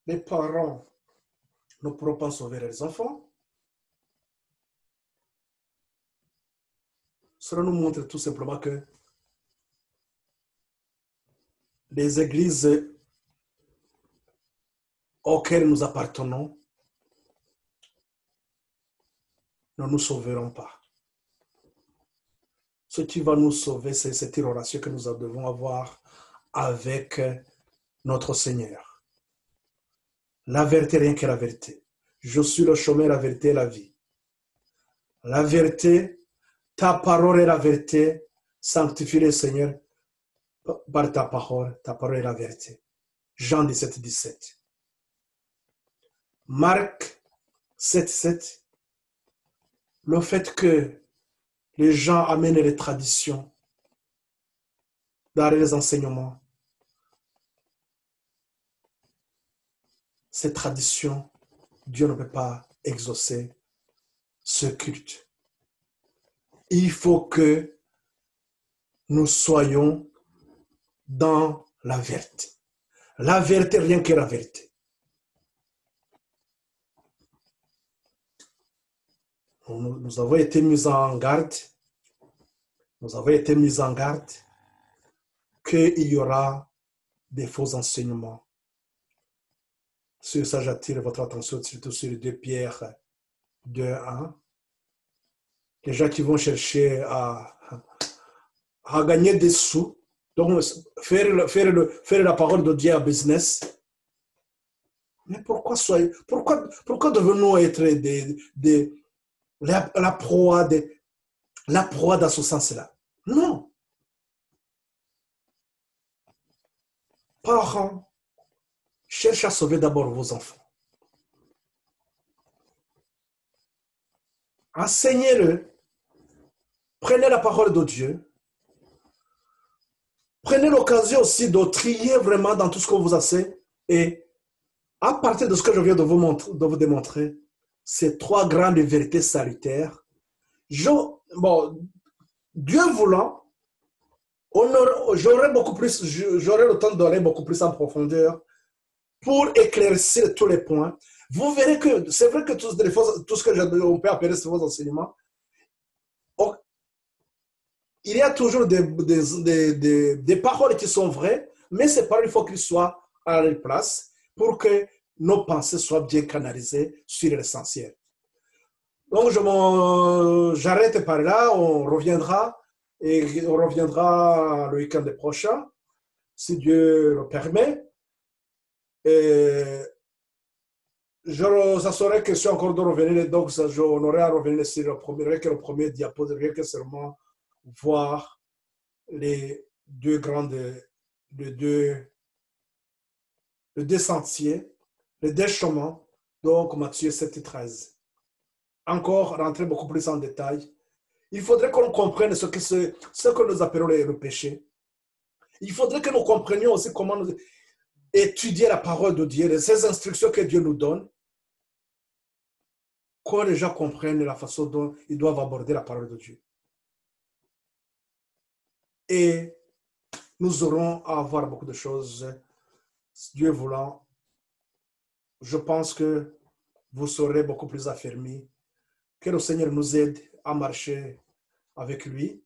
Les parents ne pourront pas sauver les enfants. Cela nous montre tout simplement que les églises auxquelles nous appartenons ne nous sauveront pas. Ce qui va nous sauver, c'est cette relation que nous devons avoir avec notre Seigneur. La vérité, rien que la vérité. Je suis le chemin, la vérité et la vie. La vérité, ta parole est la vérité. Sanctifie le Seigneur par ta parole est la vérité. Jean 17, 17. Marc 7, 7. Le fait que les gens amènent les traditions dans les enseignements, ces traditions, Dieu ne peut pas exaucer ce culte. Il faut que nous soyons dans la vérité. La vérité, rien que la vérité. Nous avons été mis en garde. Nous avons été mis en garde qu'il y aura des faux enseignements. Sur ça, j'attire votre attention surtout sur 2 Pierre 2.1. Les gens qui vont chercher à gagner des sous, donc faire la parole de Dieu à business. Mais pourquoi devons-nous être la proie dans ce sens-là. Non. Parents, cherchez à sauver d'abord vos enfants. Enseignez-le. Prenez la parole de Dieu. Prenez l'occasion aussi de trier vraiment dans tout ce qu'on vous enseigne. Et à partir de ce que je viens de vous démontrer, ces 3 grandes vérités salutaires, Dieu voulant, j'aurai le temps d'aller beaucoup plus en profondeur pour éclaircir tous les points. Vous verrez que c'est vrai que tout ce que on peut appeler ces faux enseignements, il y a toujours des paroles qui sont vraies, mais ces paroles, il faut qu'elles soient à leur place pour que nos pensées soient bien canalisées sur l'essentiel. Donc, j'arrête par là, on reviendra le week-end prochain, si Dieu le permet. Et ça serait question encore de revenir, donc on aurait à revenir sur le premier diapo, rien que seulement voir les deux sentiers, les 2 chemins, donc Matthieu 7 et 13. Encore rentrer beaucoup plus en détail. Il faudrait qu'on comprenne ce que nous appelons le péché. Il faudrait que nous comprenions aussi comment nous étudier la parole de Dieu, ces instructions que Dieu nous donne, qu'on les gens comprennent la façon dont ils doivent aborder la parole de Dieu. Et nous aurons à voir beaucoup de choses, Dieu voulant. Je pense que vous serez beaucoup plus affermis. Que le Seigneur nous aide à marcher avec lui.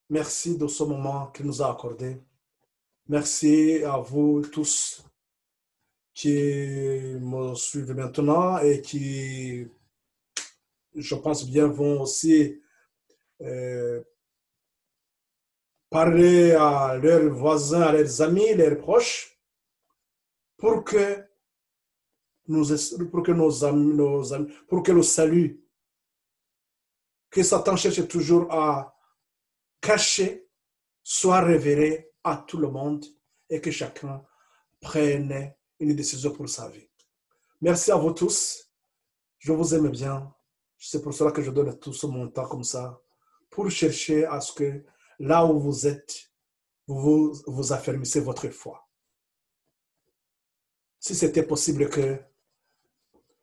Merci de ce moment qu'il nous a accordé. Merci à vous tous qui me suivent maintenant et qui, je pense bien, vont aussi parler à leurs voisins, à leurs amis, leurs proches, pour que le salut que Satan cherche toujours à cacher soit révélé à tout le monde et que chacun prenne une décision pour sa vie. Merci à vous tous. Je vous aime bien. C'est pour cela que je donne tout ce mon temps comme ça, pour chercher à ce que là où vous êtes, vous affermissez votre foi. Si c'était possible que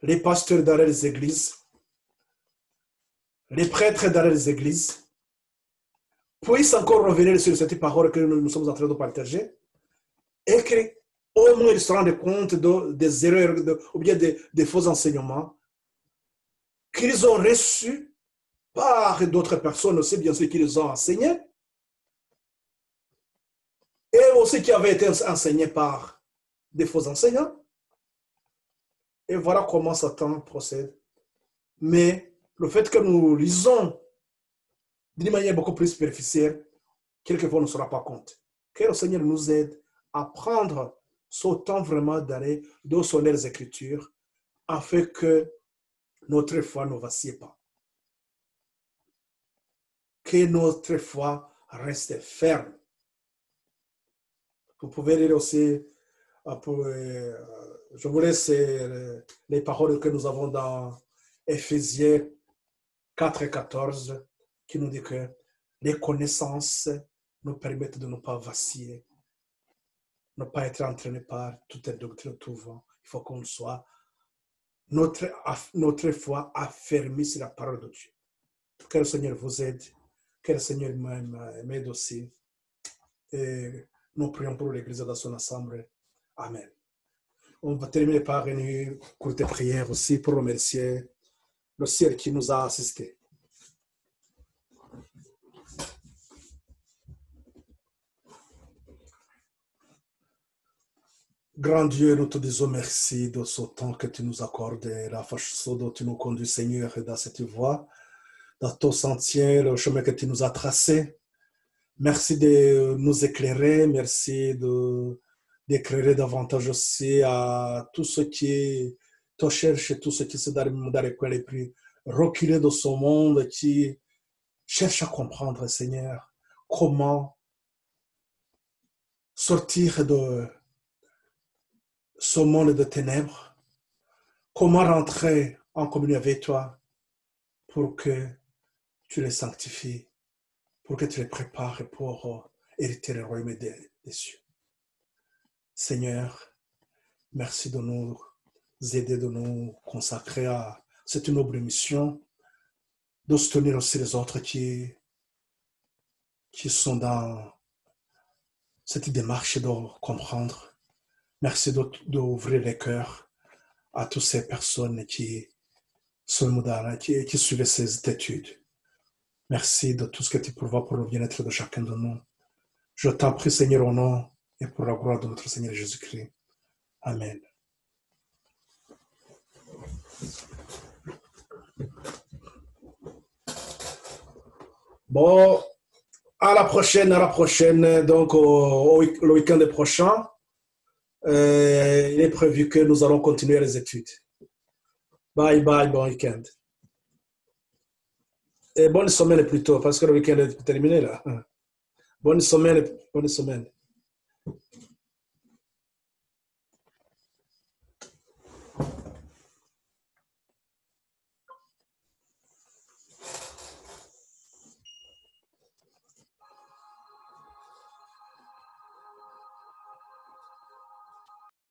les pasteurs dans les églises, les prêtres dans les églises, puissent encore revenir sur cette parole que nous sommes en train de partager et qu'au moins ils se rendent compte des erreurs ou bien des faux enseignements qu'ils ont reçus par d'autres personnes aussi, bien sûr, qui les ont enseignés et aussi qui avaient été enseignés par des faux enseignants. Et voilà comment Satan procède. Mais le fait que nous lisons d'une manière beaucoup plus superficielle, quelquefois on ne se rend pas compte. Que le Seigneur nous aide à prendre ce temps vraiment d'aller dans les Écritures afin que notre foi ne vacille pas. Que notre foi reste ferme. Vous pouvez lire aussi, je vous laisse les paroles que nous avons dans Éphésiens 4 et 14, qui nous dit que les connaissances nous permettent de ne pas vaciller, ne pas être entraîné par toute doctrine, tout vent. Il faut qu'on soit notre foi affermie sur la parole de Dieu. Que le Seigneur vous aide, que le Seigneur m'aide aussi. Et nous prions pour l'Église dans son ensemble. Amen. On va terminer par une courte prière aussi pour remercier le ciel qui nous a assistés. Grand Dieu, nous te disons merci de ce temps que tu nous accordes et la façon dont tu nous conduis, Seigneur, dans cette voie, dans ton sentier, le chemin que tu nous as tracé. Merci de nous éclairer, merci d'éclairer davantage aussi à tous ceux qui te cherchent, tous ceux qui sont dans les coins les plus reculé de ce monde qui cherche à comprendre, Seigneur, comment sortir de ce monde de ténèbres, comment rentrer en communion avec toi pour que tu les sanctifies, pour que tu les prépares pour hériter le royaume des cieux. Seigneur, merci de nous aider, de nous consacrer à cette noble mission, de soutenir aussi les autres qui sont dans cette démarche de comprendre. Merci d'ouvrir les cœurs à toutes ces personnes qui suivent ces études. Merci de tout ce que tu pourvois pour le bien-être de chacun de nous. Je t'en prie, Seigneur, au nom et pour la gloire de notre Seigneur Jésus-Christ. Amen. Bon, à la prochaine, donc le week-end prochain, il est prévu que nous allons continuer les études. Bye, bon week-end. Et bonne semaine plutôt, parce que le week-end est terminé là. Bonne semaine.